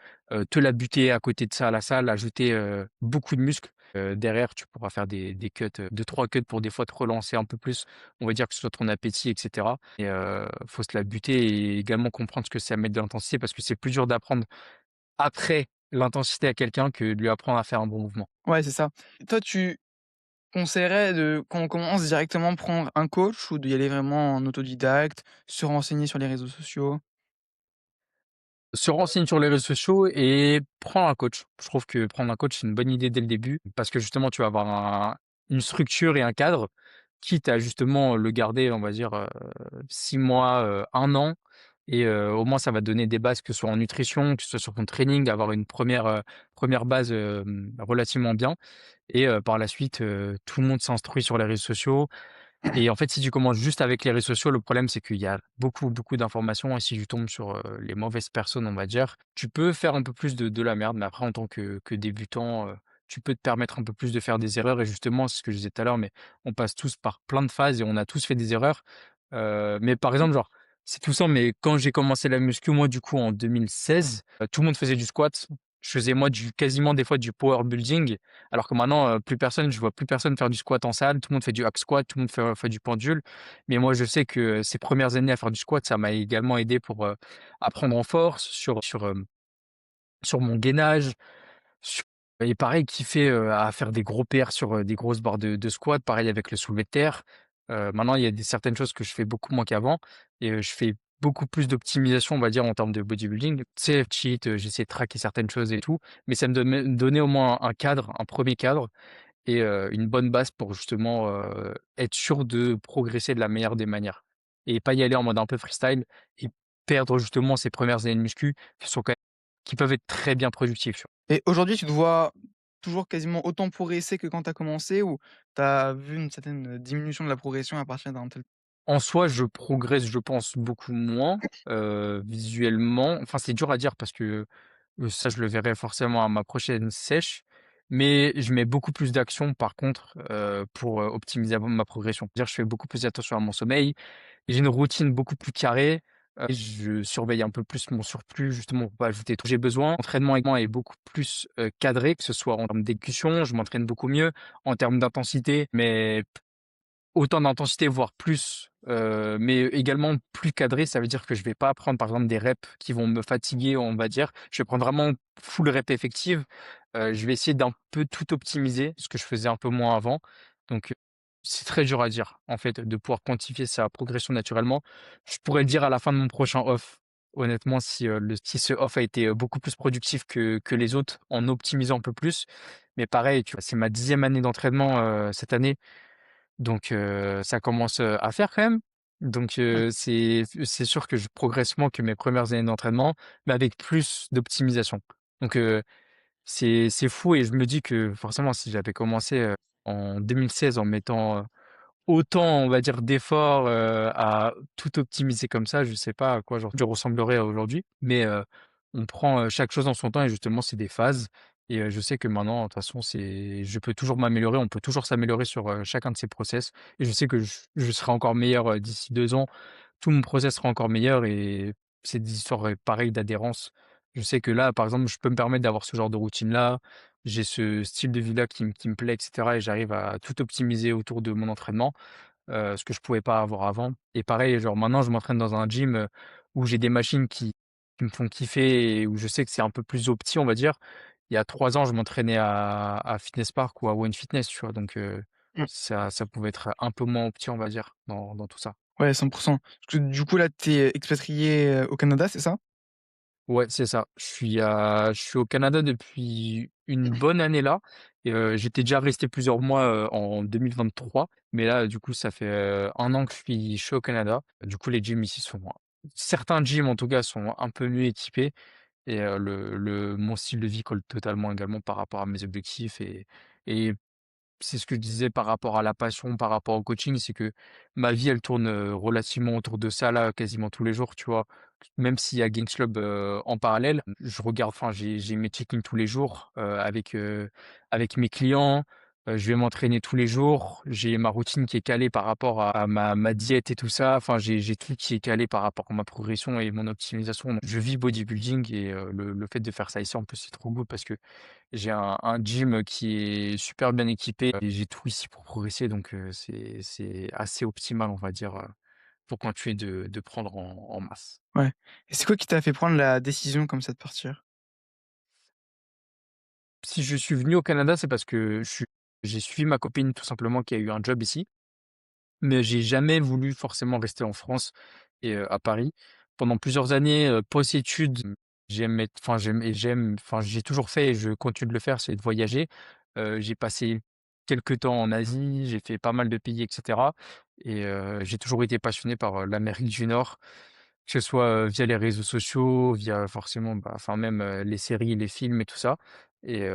te la buter à côté de ça à la salle, ajouter, beaucoup de muscles. Derrière, tu pourras faire des cuts, 2-3 cuts pour des fois te relancer un peu plus, on va dire que ce soit ton appétit et cetera et faut se la buter et également comprendre ce que c'est à mettre de l'intensité parce que c'est plus dur d'apprendre après l'intensité à quelqu'un que de lui apprendre à faire un bon mouvement. Ouais, c'est ça. Toi, tu conseillerais de quand on commence directement prendre un coach ou d'y aller vraiment en autodidacte, se renseigner sur les réseaux sociaux? Se renseigner sur les réseaux sociaux et prendre un coach. Je trouve que prendre un coach, c'est une bonne idée dès le début parce que justement, tu vas avoir une structure et un cadre. quitte à justement le garder, on va dire, 6 mois, 1 an et au moins ça va donner des bases, que ce soit en nutrition, que ce soit sur ton training, avoir une première base, relativement bien et par la suite, tout le monde s'instruit sur les réseaux sociaux et en fait, si tu commences juste avec les réseaux sociaux, le problème, c'est qu'il y a beaucoup, beaucoup d'informations et si tu tombes sur, les mauvaises personnes, on va dire, tu peux faire un peu plus de la merde, mais après en tant que débutant, tu peux te permettre un peu plus de faire des erreurs et justement, c'est ce que je disais tout à l'heure, mais on passe tous par plein de phases et on a tous fait des erreurs. Mais par exemple, genre, c'est tout simple, mais quand j'ai commencé la muscu, moi, du coup, en 2016, tout le monde faisait du squat. Je faisais moi du quasiment des fois du power building alors que maintenant, plus personne je vois plus personne faire du squat en salle. Tout le monde fait du hack squat, tout le monde fait du pendule. Mais moi, je sais que ces premières années à faire du squat, ça m'a également aidé pour, à prendre en force sur mon gainage, su et pareil kiffer, à faire des gros PR sur, des grosses barres de squat, pareil avec le soulevé de terre. Maintenant, il y a des certaines choses que je fais beaucoup moins qu'avant et je fais beaucoup plus d'optimisation, on va dire, en termes de bodybuilding. Tu sais, cheat, j'essaie de traquer certaines choses et tout, mais ça me donnait au moins un cadre, un premier cadre et une bonne base pour justement, être sûr de progresser de la meilleure des manières et pas y aller en mode un peu freestyle et perdre justement ces premières années de muscu qui peuvent être très bien productives, tu vois? Et aujourd'hui, tu te vois toujours quasiment autant progresser que quand tu as commencé ou tu as vu une certaine, diminution de la progression à partir d'un tel En soi, je progresse, je pense, beaucoup moins, visuellement. Enfin, c'est dur à dire parce que, ça, je le verrai forcément à ma prochaine sèche, mais je mets beaucoup plus d'action par contre, pour, optimiser ma progression. C'est-à-dire, je fais beaucoup plus attention à mon sommeil, j'ai une routine beaucoup plus carrée, je surveille un peu plus mon surplus justement pour pas ajouter trop j'ai besoin. L'entraînement également est beaucoup plus, cadré, que ce soit en termes d'exécution, je m'entraîne beaucoup mieux, en termes d'intensité, mais autant d'intensité, voire plus, mais également plus cadré. Ça veut dire que je vais pas prendre, par exemple, des reps qui vont me fatiguer, on va dire. Je vais prendre vraiment full rep effective. Je vais essayer d'un peu tout optimiser, ce que je faisais un peu moins avant. Donc, c'est très dur à dire, en fait, de pouvoir quantifier sa progression naturellement. Je pourrais le dire à la fin de mon prochain off, honnêtement, si ce off a été, beaucoup plus productif que les autres en optimisant un peu plus. Mais pareil, tu vois, c'est ma 10e année d'entraînement, cette année. Donc ça commence, à faire quand même. Donc ouais. c'est sûr que je progresse moins que mes premières années d'entraînement, mais avec plus d'optimisation. Donc c'est fou et je me dis que forcément si j'avais commencé, en 2016 en mettant, autant on va dire d'efforts, à tout optimiser comme ça, je sais pas à quoi je ressemblerais aujourd'hui. Mais on prend, chaque chose en son temps et justement c'est des phases et je sais que maintenant de toute façon je peux toujours m'améliorer, on peut toujours s'améliorer sur, chacun de ces process et je sais que je serai encore meilleur, d'ici 2 ans. Tout mon process sera encore meilleur et c'est des histoires, pareilles d'adhérence. Je sais que là, par exemple, je peux me permettre d'avoir ce genre de routine-là. J'ai ce style de vie-là qui me plaît et cetera et j'arrive à tout optimiser autour de mon entraînement, ce que je pouvais pas avoir avant et pareil, genre maintenant je m'entraîne dans un gym, où j'ai des machines qui me font kiffer et où je sais que c'est un peu plus opti, on va dire. Il y a 3 ans, je m'entraînais à Fitness Park ou à One Fitness, tu vois? Donc Mmh. ça pouvait être un peu moins opti, on va dire, dans tout ça. Ouais, 100. Parce que du coup, là, tu es expatrié, au Canada, c'est ça? Ouais, c'est ça. Je suis au Canada depuis une bonne année là et j'étais déjà resté plusieurs mois, en 2023, mais là, du coup, ça fait, 1 an que je suis au Canada. Du coup, les gyms ici sont certains gyms en tout cas sont un peu mieux équipés et le mon style de vie colle totalement également par rapport à mes objectifs et c'est ce que je disais par rapport à la passion, par rapport au coaching, c'est que ma vie, elle tourne, relativement autour de ça là, quasiment tous les jours, tu vois? Même s'il y a Games Club, en parallèle, je regarde enfin j'ai mes check-in tous les jours, avec mes clients, je vais m'entraîner tous les jours, j'ai ma routine qui est calée par rapport à ma diète et tout ça, enfin j'ai tout qui est calé par rapport à ma progression et mon optimisation. Donc je vis bodybuilding et le fait de faire ça ici, en plus, c'est trop cool parce que j'ai un gym qui est super bien équipé et j'ai tout ici pour progresser donc c'est assez optimal, on va dire, pour continuer de prendre en masse. Ouais. Et c'est quoi qui t'a fait prendre la décision comme ça de partir? Si je suis venu au Canada, c'est parce que j'ai suivi ma copine tout simplement qui a eu un job ici, mais j'ai jamais voulu forcément rester en France et à Paris. Pendant plusieurs années, post-études, j'aime enfin j'ai toujours fait et je continue de le faire, c'est de voyager. J'ai passé quelque temps en Asie, j'ai fait pas mal de pays et cetera et j'ai toujours été passionné par, l'Amérique du Nord, que ce soit, via les réseaux sociaux, via forcément, bah, enfin même, les séries, les films et tout ça et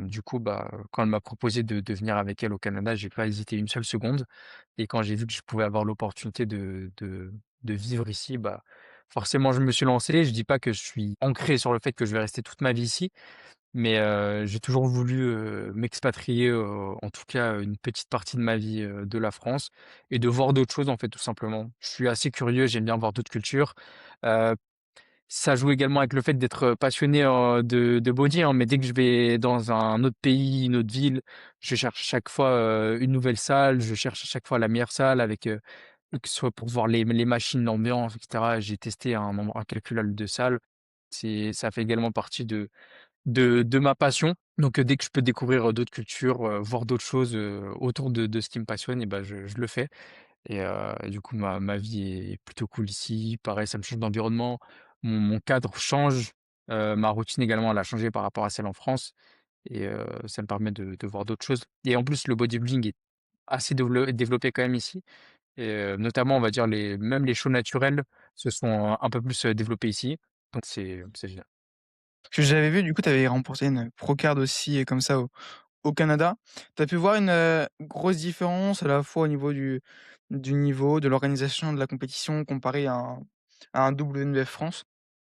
du coup, bah, quand elle m'a proposé de venir avec elle au Canada, j'ai pas hésité une seule seconde et quand j'ai vu que je pouvais avoir l'opportunité de vivre ici, bah, forcément je me suis lancé. Je dis pas que je suis ancré sur le fait que je vais rester toute ma vie ici, mais j'ai toujours voulu, m'expatrier, en tout cas, une petite partie de ma vie, de la France et de voir d'autres choses, en fait, tout simplement. Je suis assez curieux, j'aime bien voir d'autres cultures. Heu, Ça joue également avec le fait d'être passionné, de body, hein, mais dès que je vais dans un autre pays, une autre ville, je cherche à chaque fois, une nouvelle salle, je cherche à chaque fois la meilleure salle avec, que ce soit pour voir les machines, l'ambiance et cetera. J'ai testé un nombre incalculable de salles. Ça fait également partie de ma passion. Donc, dès que je peux découvrir, d'autres cultures, voir d'autres choses, autour de ce qui me passionne et ben je le fais et du coup ma vie est plutôt cool ici. Pareil, ça me change d'environnement, mon cadre change, ma routine également elle a changé par rapport à celle en France et ça me permet de voir d'autres choses et en plus le bodybuilding est assez développé quand même ici et notamment on va dire les shows naturels se sont un peu plus, développés ici. Donc c'est génial. Parce que j'avais vu, du coup, tu avais remporté une Procard aussi, comme ça au Canada. Tu as pu voir une, grosse différence à la fois au niveau du niveau, de l'organisation de la compétition comparé à un WNBF France?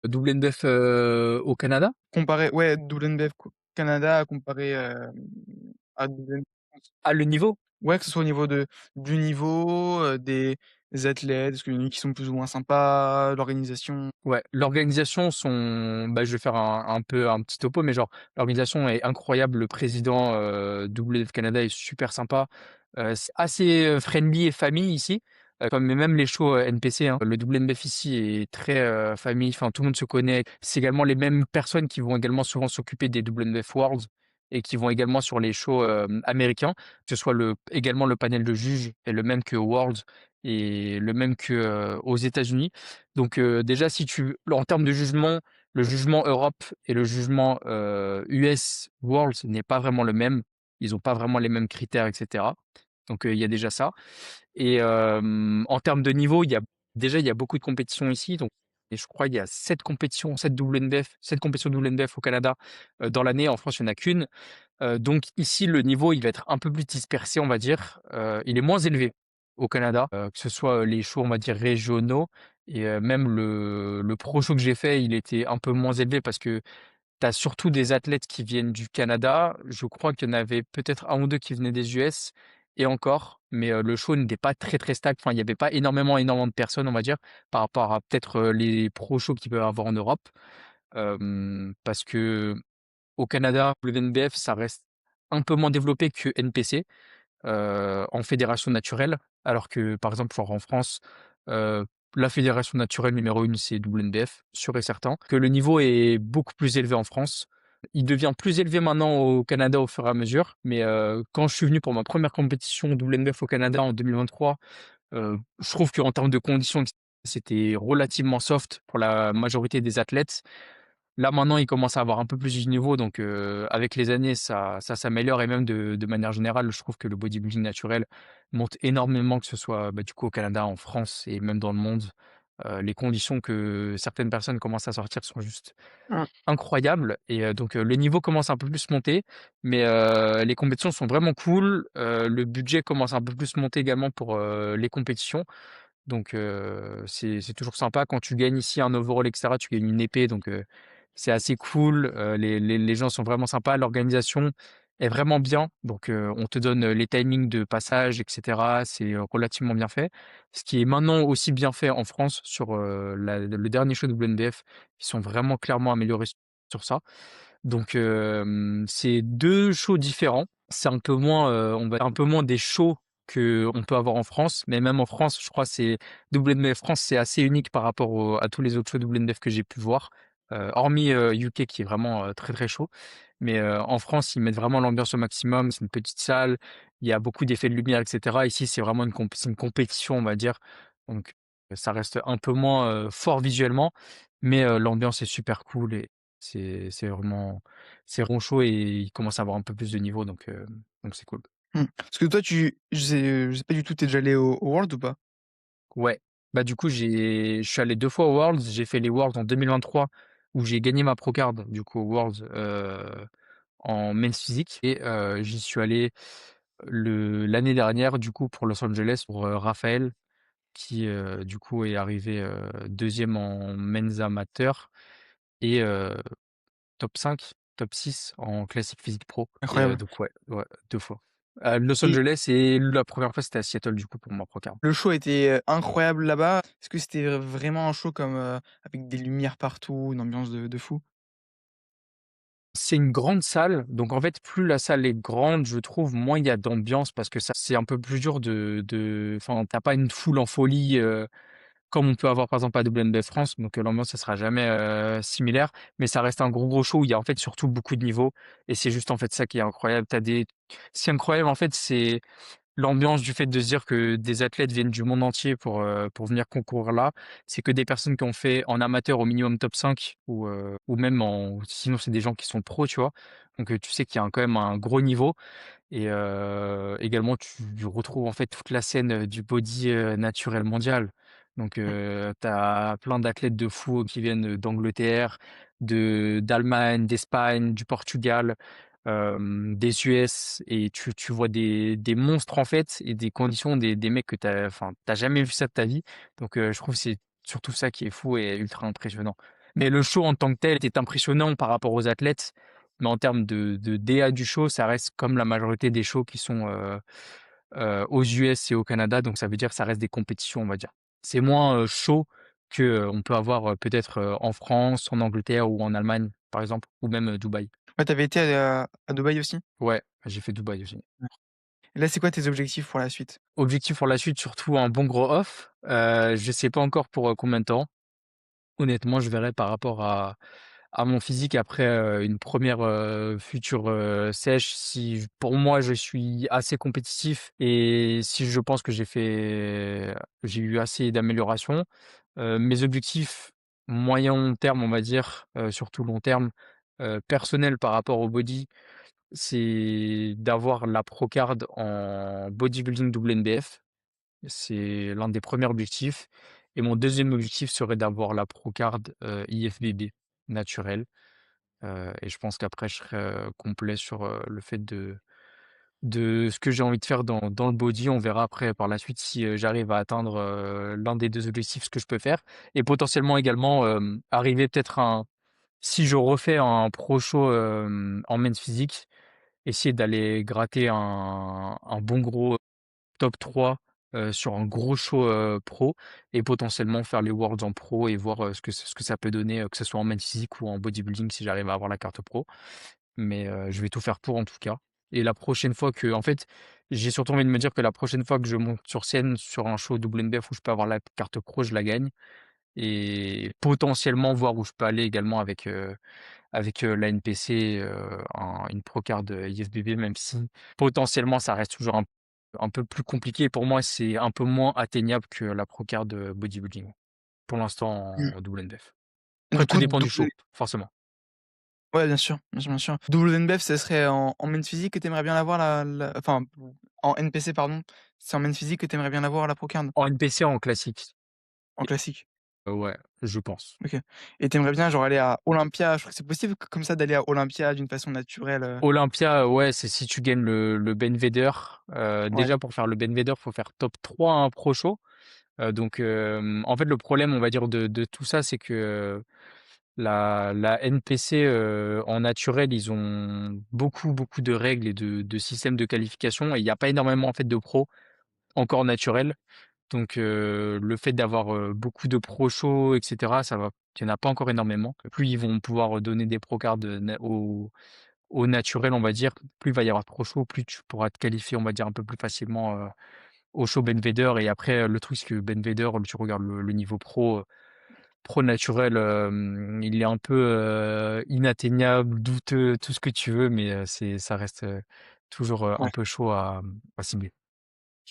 WNBF, au Canada? Comparé ouais, WNBF Canada comparé, à WNBF France. Ah, le niveau? Ouais, que ce soit au niveau du niveau, des athlètes, est-ce qu'il y en a qui sont plus ou moins sympas, l'organisation? Ouais, l'organisation sont bah, je vais faire un peu un petit topo, mais genre l'organisation est incroyable. Le président, WWF Canada est super sympa. C'est assez, friendly et famille ici, comme mais même les shows, NPC, hein. Le WNBF ici est très, famille, enfin tout le monde se connaît. C'est également les mêmes personnes qui vont également souvent s'occuper des WNBF Worlds et qui vont également sur les shows, américains, que ce soit également le panel de juges est le même que Worlds et le même que, aux États-Unis. Donc, déjà si tu en termes de jugement, le jugement Europe et le jugement, US Worlds n'est pas vraiment le même. Ils ont pas vraiment les mêmes critères et cetera. Donc, il y a déjà ça et en termes de niveau, il y a beaucoup de compétitions ici donc et je crois il y a 7 compétitions, 7 WNBF, 7 compétitions WNBF au Canada, dans l'année. En France, il y en a qu'1. Donc ici, le niveau, il va être un peu plus dispersé, on va dire. Il est moins élevé au Canada, que ce soit, les shows, on va dire, régionaux et même le pro show que j'ai fait, il était un peu moins élevé parce que tu as surtout des athlètes qui viennent du Canada. Je crois qu'il y en avait peut-être un ou 2 qui venaient des US et encore, mais le show n'était pas très, très stable. Enfin, il y avait pas énormément de personnes, on va dire, par rapport à peut-être, les pro shows qu'il peut y avoir en Europe. Parce que au Canada, le NBF, ça reste un peu moins développé que NPC, en fédération naturelle, alors que, par exemple, genre en France, heu, la fédération naturelle numéro 1, c'est WNBF, sûr et certain. Que le niveau est beaucoup plus élevé en France. Il devient plus élevé maintenant au Canada au fur et à mesure, mais quand je suis venu pour ma première compétition WNBF au Canada en 2023, je trouve qu'en termes de conditions, c'était relativement soft pour la majorité des athlètes. Là, maintenant, il commence à avoir un peu plus du niveau, donc avec les années, ça s'améliore et même de manière générale, je trouve que le bodybuilding naturel monte énormément, que ce soit, bah, du coup, au Canada, en France et même dans le monde. Les conditions que certaines personnes commencent à sortir sont juste Mmh. incroyables et donc le niveau commence à un peu plus monter, mais les compétitions sont vraiment cool. Le budget commence à un peu plus monter également pour, les compétitions. Donc c'est toujours sympa quand tu gagnes ici un overall et cetera, tu gagnes une épée donc c'est assez cool, les gens sont vraiment sympas, l'organisation est vraiment bien donc on te donne, les timings de passage et cetera, c'est, relativement bien fait. Ce qui est maintenant aussi bien fait en France sur, le dernier show de WNBF, ils sont vraiment clairement améliorés sur ça. Donc c'est 2 shows différents. C'est un peu moins, on va dire un peu moins des shows qu'on peut avoir en France, mais même en France, je crois c'est WNBF France, c'est assez unique par rapport à tous les autres shows WNBF que j'ai pu voir, hormis, UK qui est vraiment, très, très chaud. Mais, en France, ils mettent vraiment l'ambiance au maximum, c'est une petite salle, il y a beaucoup d'effets de lumière et cetera. Ici, c'est vraiment c'est une compétition, on va dire, donc ça reste un peu moins, fort visuellement, mais, l'ambiance est super cool et c'est vraiment chaud et il commence à avoir un peu plus de niveau donc c'est cool. Parce que toi je sais pas du tout, tu es déjà allé au Worlds ou pas? Ouais, bah, du coup, je suis allé 2 fois aux Worlds. J'ai fait les Worlds en 2023 où j'ai gagné ma pro card, du coup, aux Worlds, en men's physique et j'y suis allé l'année dernière, du coup, pour Los Angeles, pour, Raphaël qui, du coup, est arrivé, 2e en men's amateur et top 5, top 6 en classique physique pro et Incroyable. donc ouais, ouais, 2 fois. À Los Et Angeles et la première fois, c'était à Seattle, du coup, pour ma pro card. le show était, incroyable là-bas? Est-ce que c'était vraiment un show comme, avec des lumières partout, une ambiance de fou? C'est une grande salle, donc en fait, plus la salle est grande, je trouve, moins il y a d'ambiance parce que ça c'est un peu plus dur enfin, tu pas une foule en folie, comme on peut avoir par exemple à WNBF France, donc l'ambiance ça sera jamais, similaire, mais ça reste un gros, gros show où il y a en fait surtout beaucoup de niveaux et c'est juste en fait ça qui est incroyable. T'as des Ce qui est incroyable en fait, c'est l'ambiance du fait de se dire que des athlètes viennent du monde entier pour venir concourir là, c'est que des personnes qui ont fait en amateur au minimum top 5 ou même en sinon c'est des gens qui sont pros, tu vois? Donc, tu sais qu'il y a quand même un gros niveau et également tu retrouves en fait toute la scène, du body, naturel mondial. Donc, tu as plein d'athlètes de fou qui viennent, d'Angleterre, d'Allemagne, d'Espagne, du Portugal, des US et tu vois des monstres en fait et des conditions, des mecs que tu jamais vu ça de ta vie. Donc, je trouve que c'est surtout ça qui est fou et ultra impressionnant. Mais le show en tant que tel est impressionnant par rapport aux athlètes, mais en termes de DA du show, ça reste comme la majorité des shows qui sont, aux US et au Canada, donc ça veut dire que ça reste des compétitions, on va dire. C'est moins, chaud que, on peut avoir, peut-être, en France, en Angleterre ou en Allemagne, par exemple, ou même, Dubaï. Ouais, tu avais été à Dubaï aussi? Ouais, j'ai fait Dubaï aussi. Ouais. Et là, c'est quoi tes objectifs pour la suite? Objectif pour la suite, surtout un bon gros off. Je sais pas encore pour, combien de temps. Honnêtement, je verrai par rapport à mon physique après, une première future, sèche si pour moi je suis assez compétitif et si je pense que j'ai eu assez d'amélioration. Mes objectifs moyen long terme, on va dire, surtout long terme, personnel par rapport au body, c'est d'avoir la pro card en bodybuilding WNBF. C'est l'un des premiers objectifs et mon deuxième objectif serait d'avoir la pro card, IFBB naturelle. Et je pense qu'après je serai, complet sur, le fait de ce que j'ai envie de faire dans le body. On verra après par la suite si, j'arrive à atteindre, l'un des 2 objectifs, ce que je peux faire et potentiellement également, arriver peut-être à un si je refais un pro show, en men's physique, essayer d'aller gratter un bon gros top 3 sur un gros show, pro et potentiellement faire les worlds en pro et voir, ce que ça peut donner, que ce soit en men's physique ou en bodybuilding si j'arrive à avoir la carte pro. Mais, je vais tout faire pour en tout cas et la prochaine fois que en fait, j'ai surtout envie de me dire que la prochaine fois que je monte sur scène sur un show WNBF où je peux avoir la carte pro, je la gagne et potentiellement voir où je peux aller également avec, la NPC, une pro card, IFBB même si potentiellement ça reste toujours un peu plus compliqué. Pour moi, c'est un peu moins atteignable que la pro card, bodybuilding, pour l'instant Mmh. en WNBF. Et Après du tout coup, dépend du show, forcément. ouais, bien sûr, bien sûr, bien sûr. WNBF, ce serait en men's physique que tu aimerais bien l'avoir la enfin, en NPC pardon, c'est en men's physique que tu aimerais bien l'avoir la Procard? En NPC, en classique En et classique? ouais, je pense. OK. Et tu aimerais bien genre aller à Olympia? Je crois que c'est possible comme ça d'aller à Olympia d'une façon naturelle, Olympia, ouais, c'est si tu gagnes le Benvedder. Ouais. Déjà pour faire le Benvedder, faut faire top 3 à un pro show. Donc en fait, le problème, on va dire, de tout ça, c'est que la NPC, en naturel, ils ont beaucoup, beaucoup de règles et de systèmes de qualification et il y a pas énormément, en fait, de pros encore naturels. Donc le fait d'avoir, beaucoup de pros chauds et cetera, ça va il y en a pas encore énormément. Plus ils vont pouvoir donner des pro cards, na au naturel, on va dire, plus il va y avoir de pro chauds, plus tu pourras te qualifier, on va dire, un peu plus facilement, au show Benvedder et après, le truc, c'est que Benvedder, tu regardes le niveau pro naturel, il est un peu, inatteignable, douteux, tout ce que tu veux, mais, ça reste, toujours, Ouais, un peu chaud à cibler.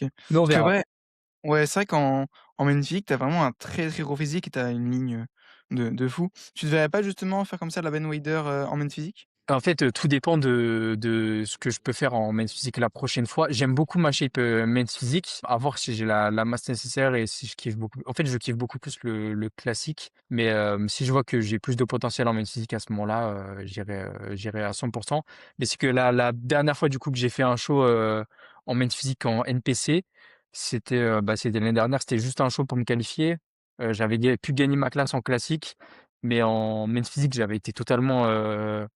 OK. Mais on Parce que verra. ouais, ouais, c'est vrai qu'en men's physique, tu as vraiment un très, très gros physique et tu as une ligne, de fou. Tu te verrais pas justement faire comme ça la Ben Wader, en men's physique? En fait, tout dépend de ce que je peux faire en men's physique la prochaine fois. J'aime beaucoup ma shape, men's physique, à voir si j'ai la masse nécessaire et si je kiffe beaucoup en fait, je kiffe beaucoup plus le classique, mais si je vois que j'ai plus de potentiel en men's physique à ce moment-là, j'irai à 100. Mais c'est que la dernière fois, du coup, que j'ai fait un show, en men's physique en NPC, c'était l'année dernière, c'était juste un show pour me qualifier. J'avais pu gagner ma classe en classique, mais en men's physique, j'avais été totalement,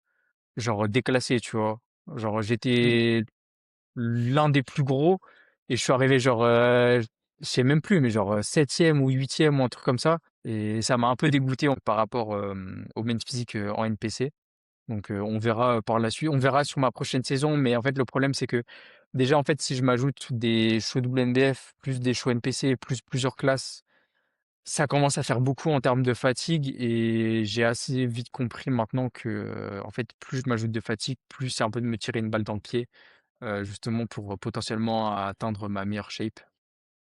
genre déclassé, tu vois? Genre Mmh. j'étais l'un des plus gros et je suis arrivé genre, je sais même plus, mais genre, 7e ou 8e ou un truc comme ça et ça m'a un peu dégoûté par rapport, au men's physique, en NPC. Donc, on verra, par la suite. On verra sur ma prochaine saison, mais en fait, le problème, c'est que déjà, en fait, si je m'ajoute des shows WNBF, plus des shows NPC, plus plusieurs classes, ça commence à faire beaucoup en termes de fatigue et j'ai assez vite compris maintenant que, en fait, plus je m'ajoute de fatigue, plus c'est un peu de me tirer une balle dans le pied, justement pour, potentiellement atteindre ma meilleure shape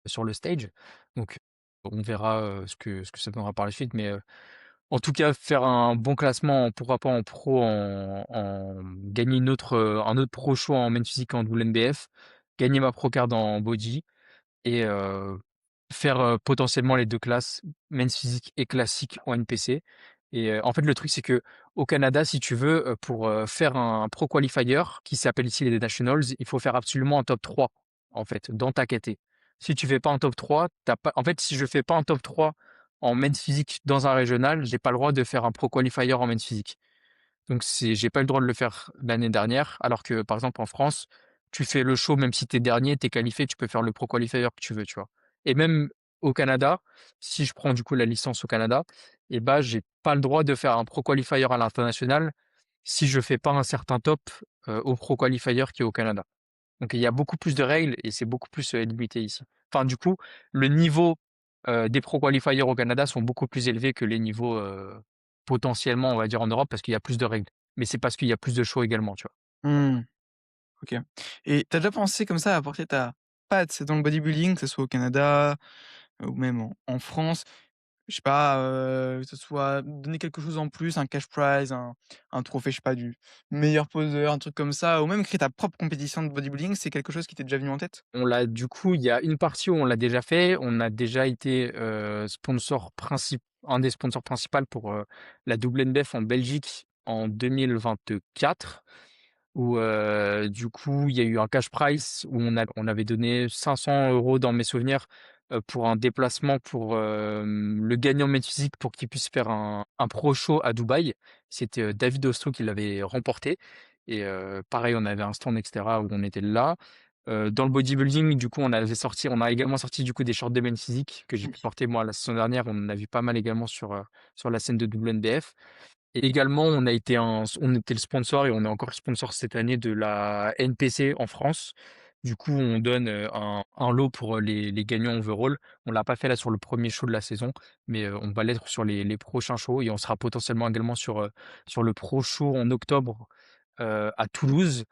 sur le stage. Donc on verra, ce que ça donnera par la suite, mais, en tout cas, faire un bon classement, pourquoi pas en pro, gagner un autre pro show en main physique en WNBF, gagner ma pro card en body et faire, potentiellement les 2 classes, men's physique et classique en NPC et en fait, le truc, c'est que au Canada, si tu veux, pour, faire un pro qualifier qui s'appelle ici les nationals, il faut faire absolument un top 3 en fait, dans ta caté. Si tu fais pas un top 3, t'as pas en fait, si je fais pas un top 3 en men's physique dans un régional, j'ai pas le droit de faire un pro qualifier en men's physique. Donc j'ai pas eu le droit de le faire l'année dernière, alors que, par exemple, en France, tu fais le show, même si tu es dernier, tu es qualifié, tu peux faire le pro qualifier que tu veux, tu vois? Et même au Canada, si je prends du coup la licence au Canada, et bah, j'ai pas le droit de faire un pro qualifier à l'international si je fais pas un certain top, au pro qualifier qui est au Canada. Donc il y a beaucoup plus de règles et c'est beaucoup plus, limité ici. Enfin, du coup, le niveau, des pro qualifiers au Canada sont beaucoup plus élevés que les niveaux, potentiellement, on va dire, en Europe parce qu'il y a plus de règles. Mais c'est parce qu'il y a plus de shows également, tu vois? Mmh. OK, et tu as déjà pensé comme ça à apporter ta patte dans le bodybuilding, que ce soit au Canada, ou même en France? Je sais pas, que ce soit donner quelque chose en plus, un cash prize, un trophée, je sais pas, du meilleur poseur, un truc comme ça, ou même créer ta propre compétition de bodybuilding, c'est quelque chose qui t'est déjà venu en tête? Il y a une partie où on l'a déjà fait. On a déjà été, un des sponsors principaux pour, la WNBF en Belgique en 2024. Où, du coup, il y a eu un cash prize où on avait donné 500 € dans mes souvenirs, pour un déplacement pour, le gagnant Med Physique pour qu'il puisse faire un pro show à Dubaï. C'était, David Osto qui l'avait remporté et pareil, on avait un stand et cetera où on était là. Dans le bodybuilding, du coup, on a également sorti, du coup, des shorts de Men Physique que j'ai pu porter moi la saison dernière. On en a vu pas mal également sur la scène de WNBF. Et également, on était le sponsor et on est encore sponsor cette année de la NPC en France. Du coup, on donne, un lot pour, les gagnants overall. On l'a pas fait là sur le premier show de la saison, mais, on va l'être sur les prochains shows et on sera potentiellement également sur le pro show en octobre, à Toulouse.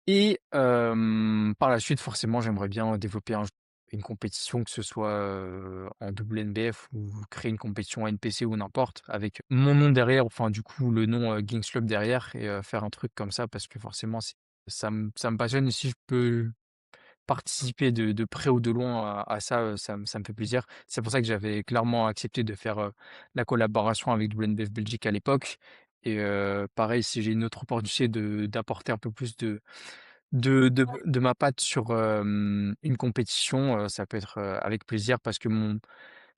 Et par la suite, forcément, j'aimerais bien développer une compétition, que ce soit, en WNBF ou créer une compétition en NPC ou n'importe, avec mon nom derrière, enfin, du coup, le nom, Ging's Club derrière et faire un truc comme ça parce que forcément, ça me passionne et si je peux participer de près ou de loin à ça, ça me fait plaisir. C'est pour ça que j'avais clairement accepté de faire, la collaboration avec WNBF Belgique à l'époque et pareil, si j'ai une autre opportunité d'apporter un peu plus de ma patte sur, une compétition, ça peut être, avec plaisir parce que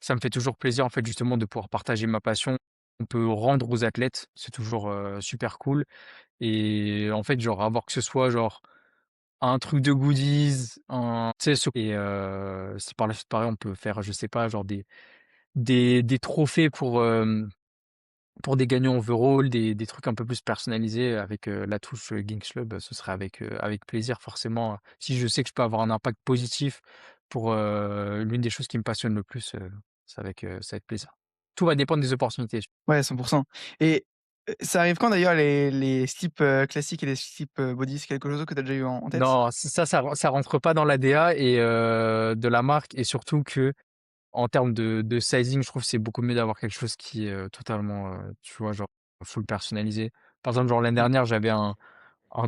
ça me fait toujours plaisir, en fait, justement, de pouvoir partager ma passion. On peut rendre aux athlètes, c'est toujours, super cool et en fait, genre, avoir que ce soit, genre, un truc de goodies, un tu sais, et si par la suite, pareil, on peut faire, je sais pas, genre des trophées pour des gagnants overall, des trucs un peu plus personnalisés avec, la touche, Ginx Club, ce serait avec plaisir forcément, si je sais que je peux avoir un impact positif pour, l'une des choses qui me passionne le plus, c'est avec plaisir. Tout va dépendre des opportunités. Ouais, 100, et ça arrive quand d'ailleurs les slips, classiques et les slips, body? C'est quelque chose que tu as déjà eu en tête? Non, ça rentre pas dans l'ADA et de la marque et surtout que en termes de sizing, je trouve que c'est beaucoup mieux d'avoir quelque chose qui est, totalement, tu vois, genre full personnalisé Par exemple, genre l'année Mmh. dernière, j'avais un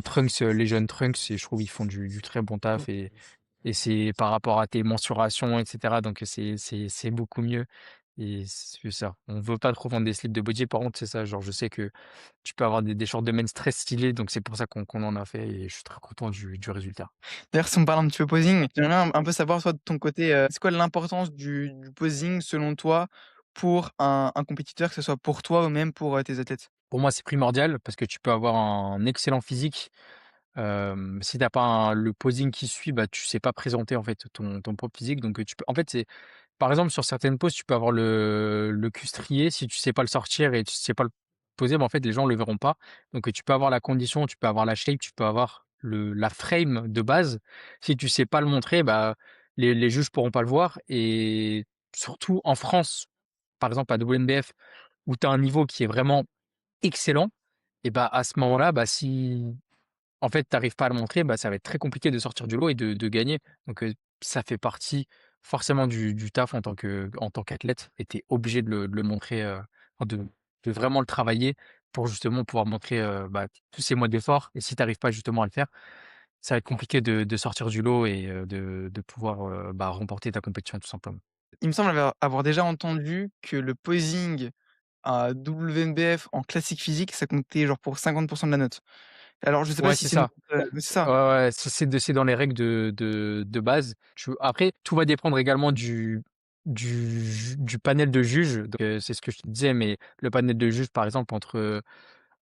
Trunks, les jeunes Trunks et je trouve ils font du très bon taf et c'est par rapport à tes mensurations et cetera donc c'est beaucoup mieux et c'est ça. On veut pas trop vendre des slips de body par contre, c'est ça, genre je sais que tu peux avoir des shorts de men's très stylés donc c'est pour ça qu'on en a fait et je suis très content du résultat. D'ailleurs, si on parle un petit peu posing, j'aimerais bien un peu savoir toi de ton côté, c'est quoi l'importance du posing selon toi pour un compétiteur, que ce soit pour toi ou même pour, tes athlètes? Pour moi, c'est primordial parce que tu peux avoir un excellent physique. Si t'as pas le posing qui suit, bah, tu sais pas présenter en fait ton propre physique donc tu peux en fait, c'est par exemple sur certaines poses, tu peux avoir le cul strié si tu sais pas le sortir et tu sais pas le poser, bah, en fait les gens le verront pas. Donc tu peux avoir la condition, tu peux avoir la shape, tu peux avoir la frame de base. Si tu sais pas le montrer, bah, les juges pourront pas le voir et surtout en France, par exemple à WNBF où tu as un niveau qui est vraiment excellent et bah, à ce moment-là, bah, si en fait, tu arrives pas à le montrer, bah, ça va être très compliqué de sortir du lot et de gagner. Donc, ça fait partie forcément du taf en tant qu'athlète et tu es obligé de le montrer, enfin de vraiment le travailler pour justement pouvoir montrer, bah, tous ces modes d'effort et si tu arrives pas justement à le faire, ça va être compliqué de sortir du lot et de pouvoir, bah, remporter ta compétition tout simplement. Il me semble avoir déjà entendu que le posing à WNBF en classique physique, ça comptait genre pour 50 de la note. Alors je sais pas Ouais, si c'est c'est une ça. note, c'est ça? Ouais, ouais, c'est dans les règles de base. Après, tout va dépendre également du panel de juges. Donc, c'est ce que je te disais, mais le panel de juges, par exemple,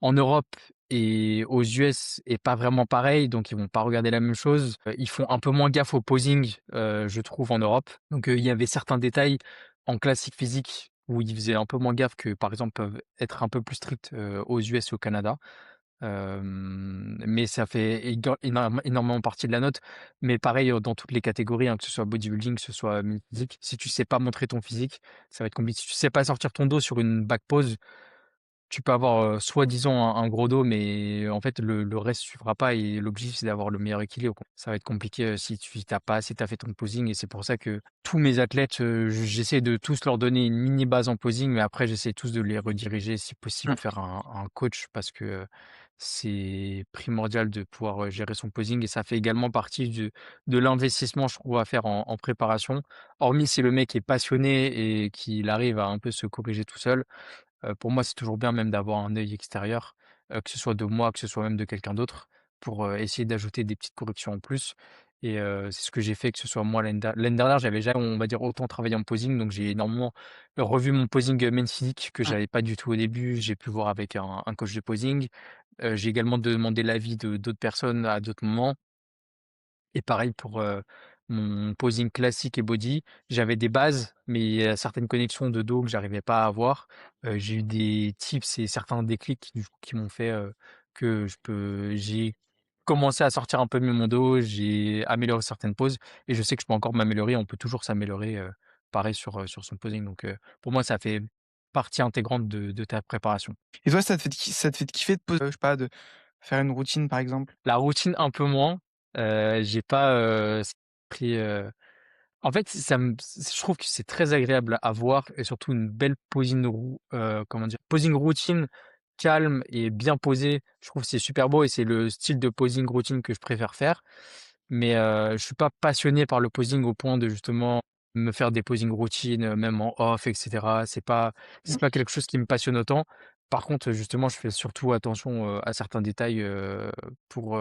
en Europe et aux US est pas vraiment pareil, donc ils vont pas regarder la même chose. Ils font un peu moins gaffe au posing, je trouve, en Europe. Donc, il y avait certains détails en classique physique où ils faisaient un peu moins gaffe que, par exemple, peuvent être un peu plus stricts, aux US et au Canada. Mais ça fait énormément partie de la note. Mais pareil, dans toutes les catégories, hein, que ce soit bodybuilding, que ce soit physique, si tu sais pas montrer ton physique, ça va être compliqué. Si tu sais pas sortir ton dos sur une back pose, tu peux avoir, soi-disant un gros dos, mais en fait le reste suivra pas et l'objectif c'est d'avoir le meilleur équilibre. Ça va être compliqué, si tu as fait ton posing et c'est pour ça que tous mes athlètes, j'essaie de tous leur donner une mini base en posing, mais après j'essaie tous de les rediriger si possible Mmh. vers un coach parce que, c'est primordial de pouvoir, gérer son posing et ça fait également partie de l'investissement je trouve à faire en préparation. Hormis si le mec est passionné et qu'il arrive à un peu se corriger tout seul. Pour moi, c'est toujours bien même d'avoir un œil extérieur, que ce soit de moi, que ce soit même de quelqu'un d'autre, pour, essayer d'ajouter des petites corrections en plus et c'est ce que j'ai fait, que ce soit moi l'année dernière, j'avais jamais, on va dire, autant travaillé en posing, donc j'ai énormément revu mon posing, main physique que Mmh. j'avais pas du tout au début. J'ai pu voir avec un coach de posing. J'ai également demandé l'avis de d'autres personnes à d'autres moments. Et pareil pour, mon posing classique et body. J'avais des bases, mais il y a certaines connexions de dos que j'arrivais pas à avoir. J'ai eu des tips et certains déclics du coup qui m'ont fait, que j'ai commencé à sortir un peu mieux mon dos, j'ai amélioré certaines poses et je sais que je peux encore m'améliorer. On peut toujours s'améliorer, pareil sur son posing donc pour moi ça fait partie intégrante de ta préparation. Et toi, ça te fait kiffer de je sais pas, de faire une routine par exemple? La routine un peu moins, j'ai pas, pris, en fait, ça me je trouve que c'est très agréable à voir et surtout une belle comment dire? Posing routine calme et bien posée. Je trouve que c'est super beau et c'est le style de posing routine que je préfère faire. Mais, je suis pas passionné par le posing au point de justement me faire des posing routines, même en off et cetera. C'est pas quelque chose qui me passionne autant. Par contre, justement, je fais surtout attention, à certains détails, pour,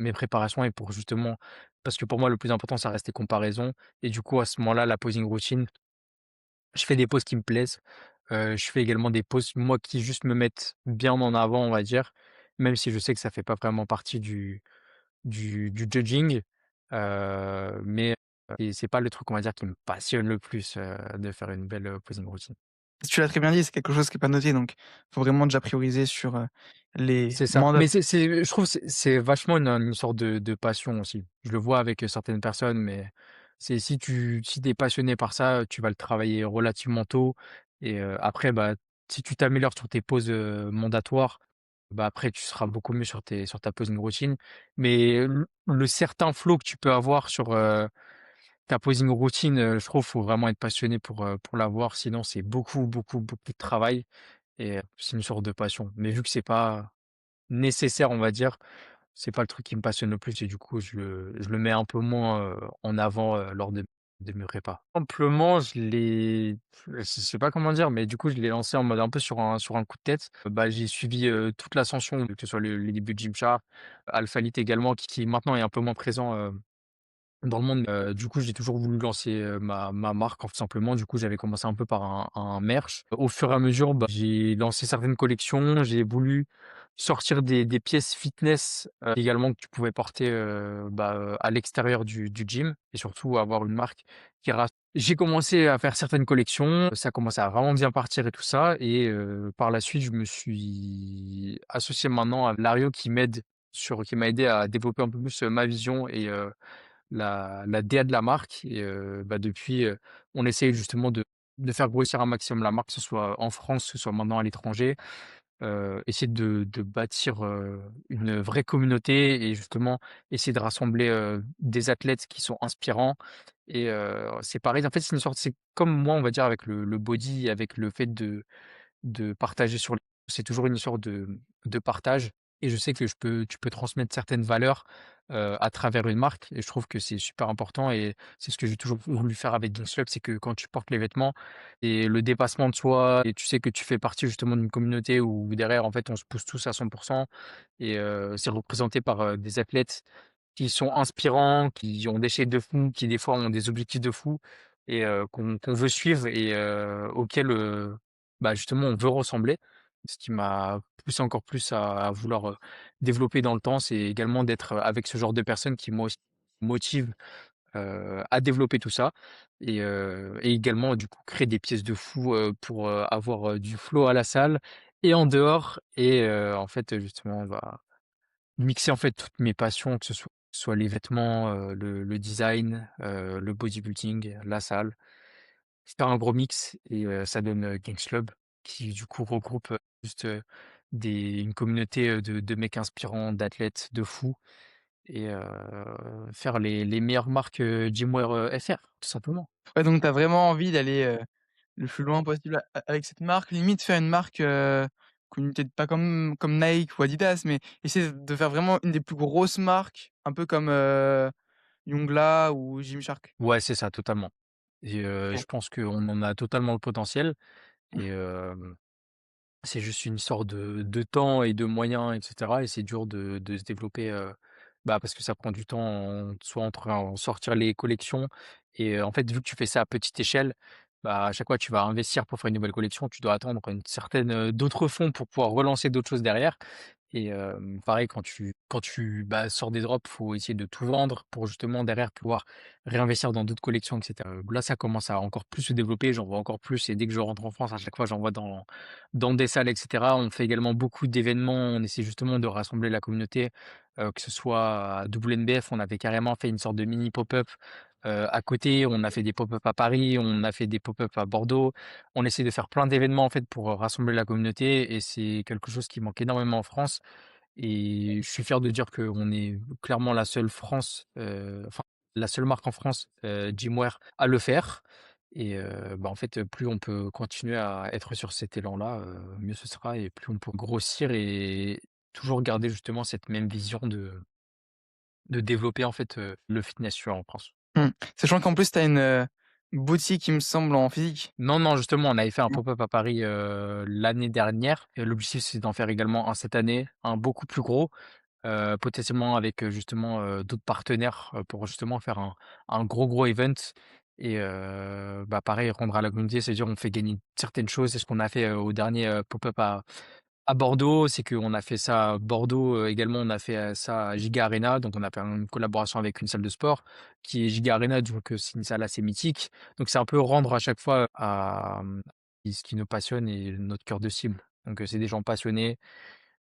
mes préparations et pour justement parce que pour moi, le plus important, ça reste les comparaisons et du coup, à ce moment-là, la posing routine, je fais des poses qui me plaisent. Je fais également des poses, moi, qui juste me mettent bien en avant, on va dire, même si je sais que ça fait pas vraiment partie du judging, mais et c'est pas le truc, on va dire, qui me passionne le plus, de faire une belle, posing routine. Tu l'as très bien dit, c'est quelque chose qui est pas noté, donc faut vraiment déjà prioriser sur, les C'est ça, mandats. mais je trouve c'est vachement une sorte de passion aussi. Je le vois avec, certaines personnes, mais c'est si tu es passionné par ça, tu vas le travailler relativement tôt et après, bah, si tu t'améliores sur tes poses, mandatoires, bah, après tu seras beaucoup mieux sur ta posing routine. Mais le certain flow que tu peux avoir sur, ta posing routine, je trouve, faut vraiment être passionné pour l'avoir, sinon c'est beaucoup, beaucoup, beaucoup de travail et c'est une sorte de passion. Mais vu que c'est pas nécessaire, on va dire. C'est pas le truc qui me passionne le plus et du coup, je le mets un peu moins, en avant, lors de mes repas. Simplement, je sais pas comment dire, mais du coup, je l'ai lancé en mode un peu sur un coup de tête. Bah, j'ai suivi, toute l'ascension, que ce soit les débuts de Gymshark, Alpha Elite également, qui maintenant est un peu moins présent, dans le monde. Du coup, j'ai toujours voulu lancer, ma marque, en fait, simplement. Du coup, j'avais commencé un peu par un merch. Au fur et à mesure, bah, j'ai lancé certaines collections, j'ai voulu sortir des pièces fitness, également que tu pouvais porter, à l'extérieur du gym et surtout avoir une marque qui ras j'ai commencé à faire certaines collections, ça commençait à vraiment bien partir et tout ça et par la suite, je me suis associé maintenant à Lario qui m'a aidé à développer un peu plus, ma vision et la DA de la marque et depuis, on essaye justement de faire grossir un maximum la marque, que ce soit en France, que ce soit maintenant à l'étranger. Essayer de bâtir, une vraie communauté et justement essayer de rassembler, des athlètes qui sont inspirants et c'est pareil, en fait, c'est comme moi, on va dire avec le body, avec le fait de partager sur les c'est toujours une histoire de partage et je sais que je peux tu peux transmettre certaines valeurs, à travers une marque et je trouve que c'est super important et c'est ce que j'ai toujours voulu faire avec Dings Club, c'est que quand tu portes les vêtements et le dépassement de soi et tu sais que tu fais partie justement d'une communauté où derrière, en fait, on se pousse tous à 100 et c'est représenté par, des athlètes qui sont inspirants, qui ont des shapes de fou, qui des fois ont des objectifs de fou et qu'on veut suivre et auxquels, justement on veut ressembler. Ce qui m'a poussé encore plus à vouloir, développer dans le temps, c'est également d'être, avec ce genre de personnes qui moi aussi motivent, à développer tout ça et également du coup créer des pièces de fou, pour, avoir, du flow à la salle et en dehors et en fait, justement, mixer en fait toutes mes passions, que ce soit les vêtements, le design, le bodybuilding, la salle. Faire un gros mix et ça donne, Games Club qui du coup regroupe, juste, des une communauté, de mecs inspirants, d'athlètes, de fous et faire les meilleures marques, Gymwear, FR, tout simplement. Ouais, donc tu as vraiment envie d'aller, le plus loin possible avec cette marque, limite faire une marque, qu'on peut-être pas comme Nike ou Adidas, mais essayer de faire vraiment une des plus grosses marques, un peu comme, Jungla ou Gymshark. Ouais, c'est ça, totalement et OK. je pense qu'on en a totalement le potentiel et c'est juste une histoire de temps et de moyens et cetera et c'est dur de se développer, parce que ça prend du temps soit entre en sortir les collections et en fait, vu que tu fais ça à petite échelle, à chaque fois tu vas investir pour faire une nouvelle collection, tu dois attendre une certaine, d'autres fonds pour pouvoir relancer d'autres choses derrière et pareil quand tu sors des drops, faut essayer de tout vendre pour justement derrière pouvoir réinvestir dans d'autres collections et cetera. Là, ça commence à encore plus se développer, j'en vois encore plus et dès que je rentre en France, à chaque fois, j'en vois dans des salles et cetera. On fait également beaucoup d'événements, on essaie justement de rassembler la communauté, que ce soit à WNBF, on avait carrément fait une sorte de mini pop-up, à côté, on a fait des pop-up à Paris, on a fait des pop-up à Bordeaux. On essaie de faire plein d'événements, en fait, pour, rassembler la communauté et c'est quelque chose qui manque énormément en France et je suis fier de dire qu'on est clairement la seule France, enfin, la seule marque en France, Gymwear à le faire et en fait, plus on peut continuer à être sur cet élan-là, mieux ce sera et plus on peut grossir et toujours garder justement cette même vision de développer en fait, le fitness sur en France. Mmh. Sachant qu'en plus tu as une, boutique, il me semble, en physique? Non, non, justement, on avait fait un Mmh. pop-up à Paris, l'année dernière et l'objectif, c'est d'en faire également un cette année, un beaucoup plus gros. Potentiellement avec, justement, d'autres partenaires, pour justement faire un gros event et pareil rendre à la communauté, c'est-à-dire on fait gagner certaines choses. C'est ce qu'on a fait, au dernier, pop-up à Bordeaux, c'est qu'on a fait ça à Bordeaux, également on a fait, ça à Giga Arena, donc on a fait une collaboration avec une salle de sport qui est Giga Arena, donc c'est une salle assez mythique. Donc c'est un peu rendre à chaque fois à, ce qui nous passionne et notre cœur de cible. Donc c'est des gens passionnés,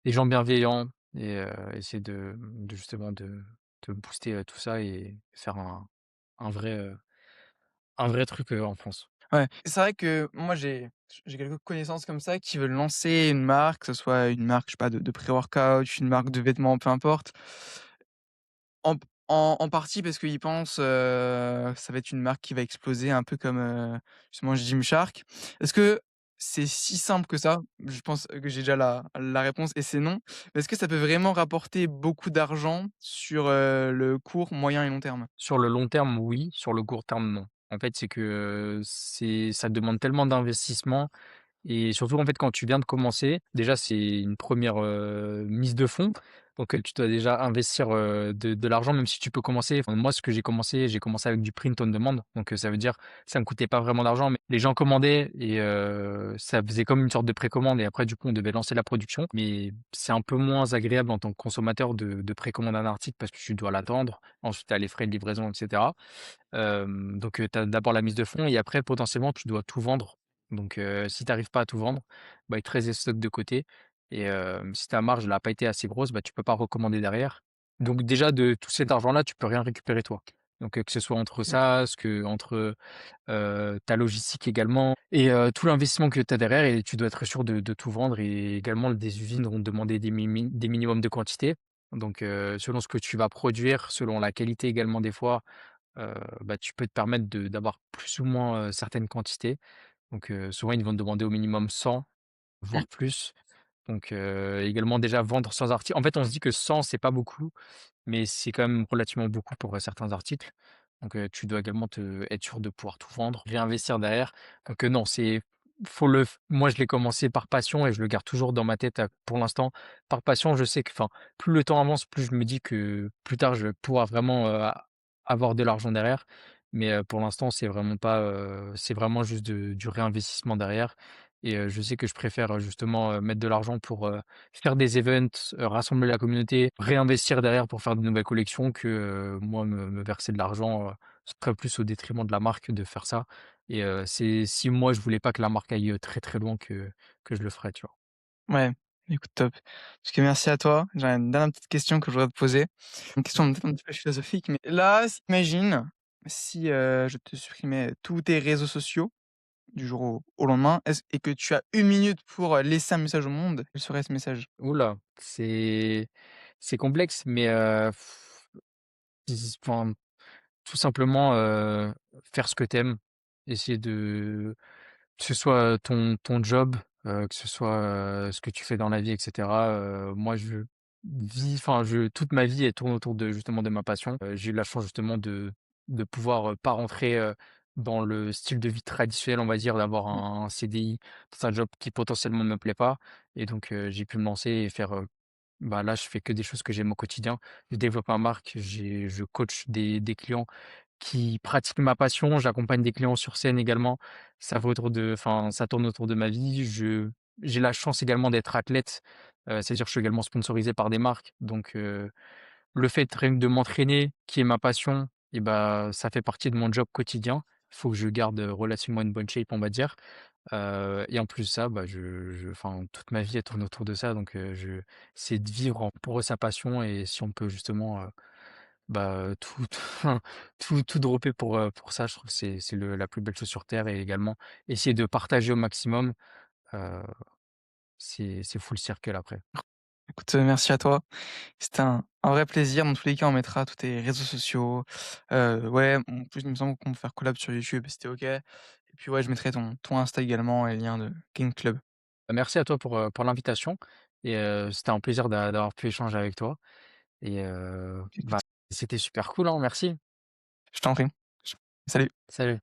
des gens bienveillants et essayer de justement de booster, tout ça et faire un vrai truc, en France. Ouais, c'est vrai que moi j'ai quelques connaissances comme ça qui veulent lancer une marque, que ce soit une marque, je sais pas, de pré-workout, une marque de vêtements, peu importe. En partie parce qu'ils pensent, ça va être une marque qui va exploser un peu comme, justement Gymshark. Est-ce que c'est si simple que ça? Je pense que j'ai déjà la réponse et c'est non. Mais est-ce que ça peut vraiment rapporter beaucoup d'argent sur, le court, moyen et long terme? Sur le long terme, oui, sur le court terme, non. En fait, c'est que, ça demande tellement d'investissement. Et surtout, en fait, quand tu viens de commencer, déjà, c'est une première mise de fonds. Donc, tu dois déjà investir, de l'argent, même si tu peux commencer enfin, moi, ce que j'ai commencé avec du print on demand. Donc, ça veut dire, ça me coûtait pas vraiment d'argent, mais les gens commandaient et ça faisait comme une sorte de précommande et après, du coup, on devait lancer la production. Mais c'est un peu moins agréable en tant que consommateur de précommander un article parce que tu dois l'attendre. Ensuite, tu as les frais de livraison et cetera. Donc, tu as d'abord la mise de fonds et après potentiellement tu dois tout vendre. Donc, si tu arrives pas à tout vendre, bah, il te reste des stocks de côté et si ta marge n'a pas été assez grosse, bah, tu peux pas recommander derrière. Donc déjà de tout cet argent-là, tu peux rien récupérer toi. Donc, que ce soit entre OK. ça, ce que entre, ta logistique également et tout l'investissement que tu as derrière et tu dois être sûr de tout vendre et également des usines vont te demander des minimums de quantité. Donc, selon ce que tu vas produire, selon la qualité également des fois, bah, tu peux te permettre d'avoir plus ou moins, certaines quantités. Donc, souvent, ils vont te demander au minimum 100, Mmh. voire plus. Donc, également déjà vendre 100 articles. En fait, on se dit que 100 c'est pas beaucoup, mais c'est quand même relativement beaucoup pour, certains articles. Donc, tu dois également être sûr de pouvoir tout vendre, réinvestir derrière. Donc, non, faut le f moi, je l'ai commencé par passion et je le garde toujours dans ma tête, pour l'instant. Par passion, je sais que enfin, plus le temps avance, plus je me dis que plus tard, je vais pouvoir vraiment, avoir de l'argent derrière. Mais, pour l'instant, c'est vraiment juste du réinvestissement derrière et je sais que je préfère, justement, mettre de l'argent pour, faire des events, rassembler la communauté, réinvestir derrière pour faire de nouvelles collections que, moi me verser de l'argent, ce serait plus au détriment de la marque de faire ça et c'est si moi je voulais pas que la marque aille, très, très loin que je le ferais, tu vois? Ouais, écoute, top. Parce que merci à toi. J'ai une dernière petite question que je voudrais te poser. Une question peut-être un petit peu philosophique, mais là, imagine si, je te supprimais tous tes réseaux sociaux du jour au lendemain, est-ce et que tu as 1 minute pour, laisser un message au monde, quel serait ce message? Ouh là, c'est complexe mais enfin, tout simplement, faire ce que tu aimes. Essayer que ce soit ton job, que ce soit, ce que tu fais dans la vie et cetera, moi je vis enfin je toute ma vie elle tourne autour de justement de ma passion. J'ai eu la chance justement de pouvoir, pas rentrer, dans le style de vie traditionnel, on va dire, d'avoir un CDI dans un job qui potentiellement ne me plaît pas et donc j'ai pu me lancer et faire, bah, là je fais que des choses que j'aime au quotidien. Je développe ma marque, je coach des clients qui pratique ma passion. J'accompagne des clients sur scène également. Ça tourne autour de ma vie. J'ai la chance également d'être athlète, c'est-à-dire que je suis également sponsorisé par des marques. Donc, le fait rien que de m'entraîner, qui est ma passion et bah, ça fait partie de mon job quotidien. Il faut que je garde, relativement une bonne shape, on va dire. Et en plus de ça, bah, enfin, toute ma vie elle tourne autour de ça. Donc, c'est de vivre pour sa passion et si on peut justement, bah, tout dropper pour ça, je trouve que c'est le la plus belle chose sur terre et également essayer de partager au maximum, heu, c'est full circle après. Écoute, merci à toi. C'était un vrai plaisir. Dans tous les cas, on mettra tous tes réseaux sociaux. Ouais, en plus, il me semble qu'on peut faire collab sur YouTube et c'était OK. Et puis, ouais, je mettrai ton Insta également et le lien de Game Club. Merci à toi pour l'invitation et c'était un plaisir d'avoir pu échanger avec toi et bah, Écoute, c'était super cool, hein, merci. je t'en prie. Salut. Salut.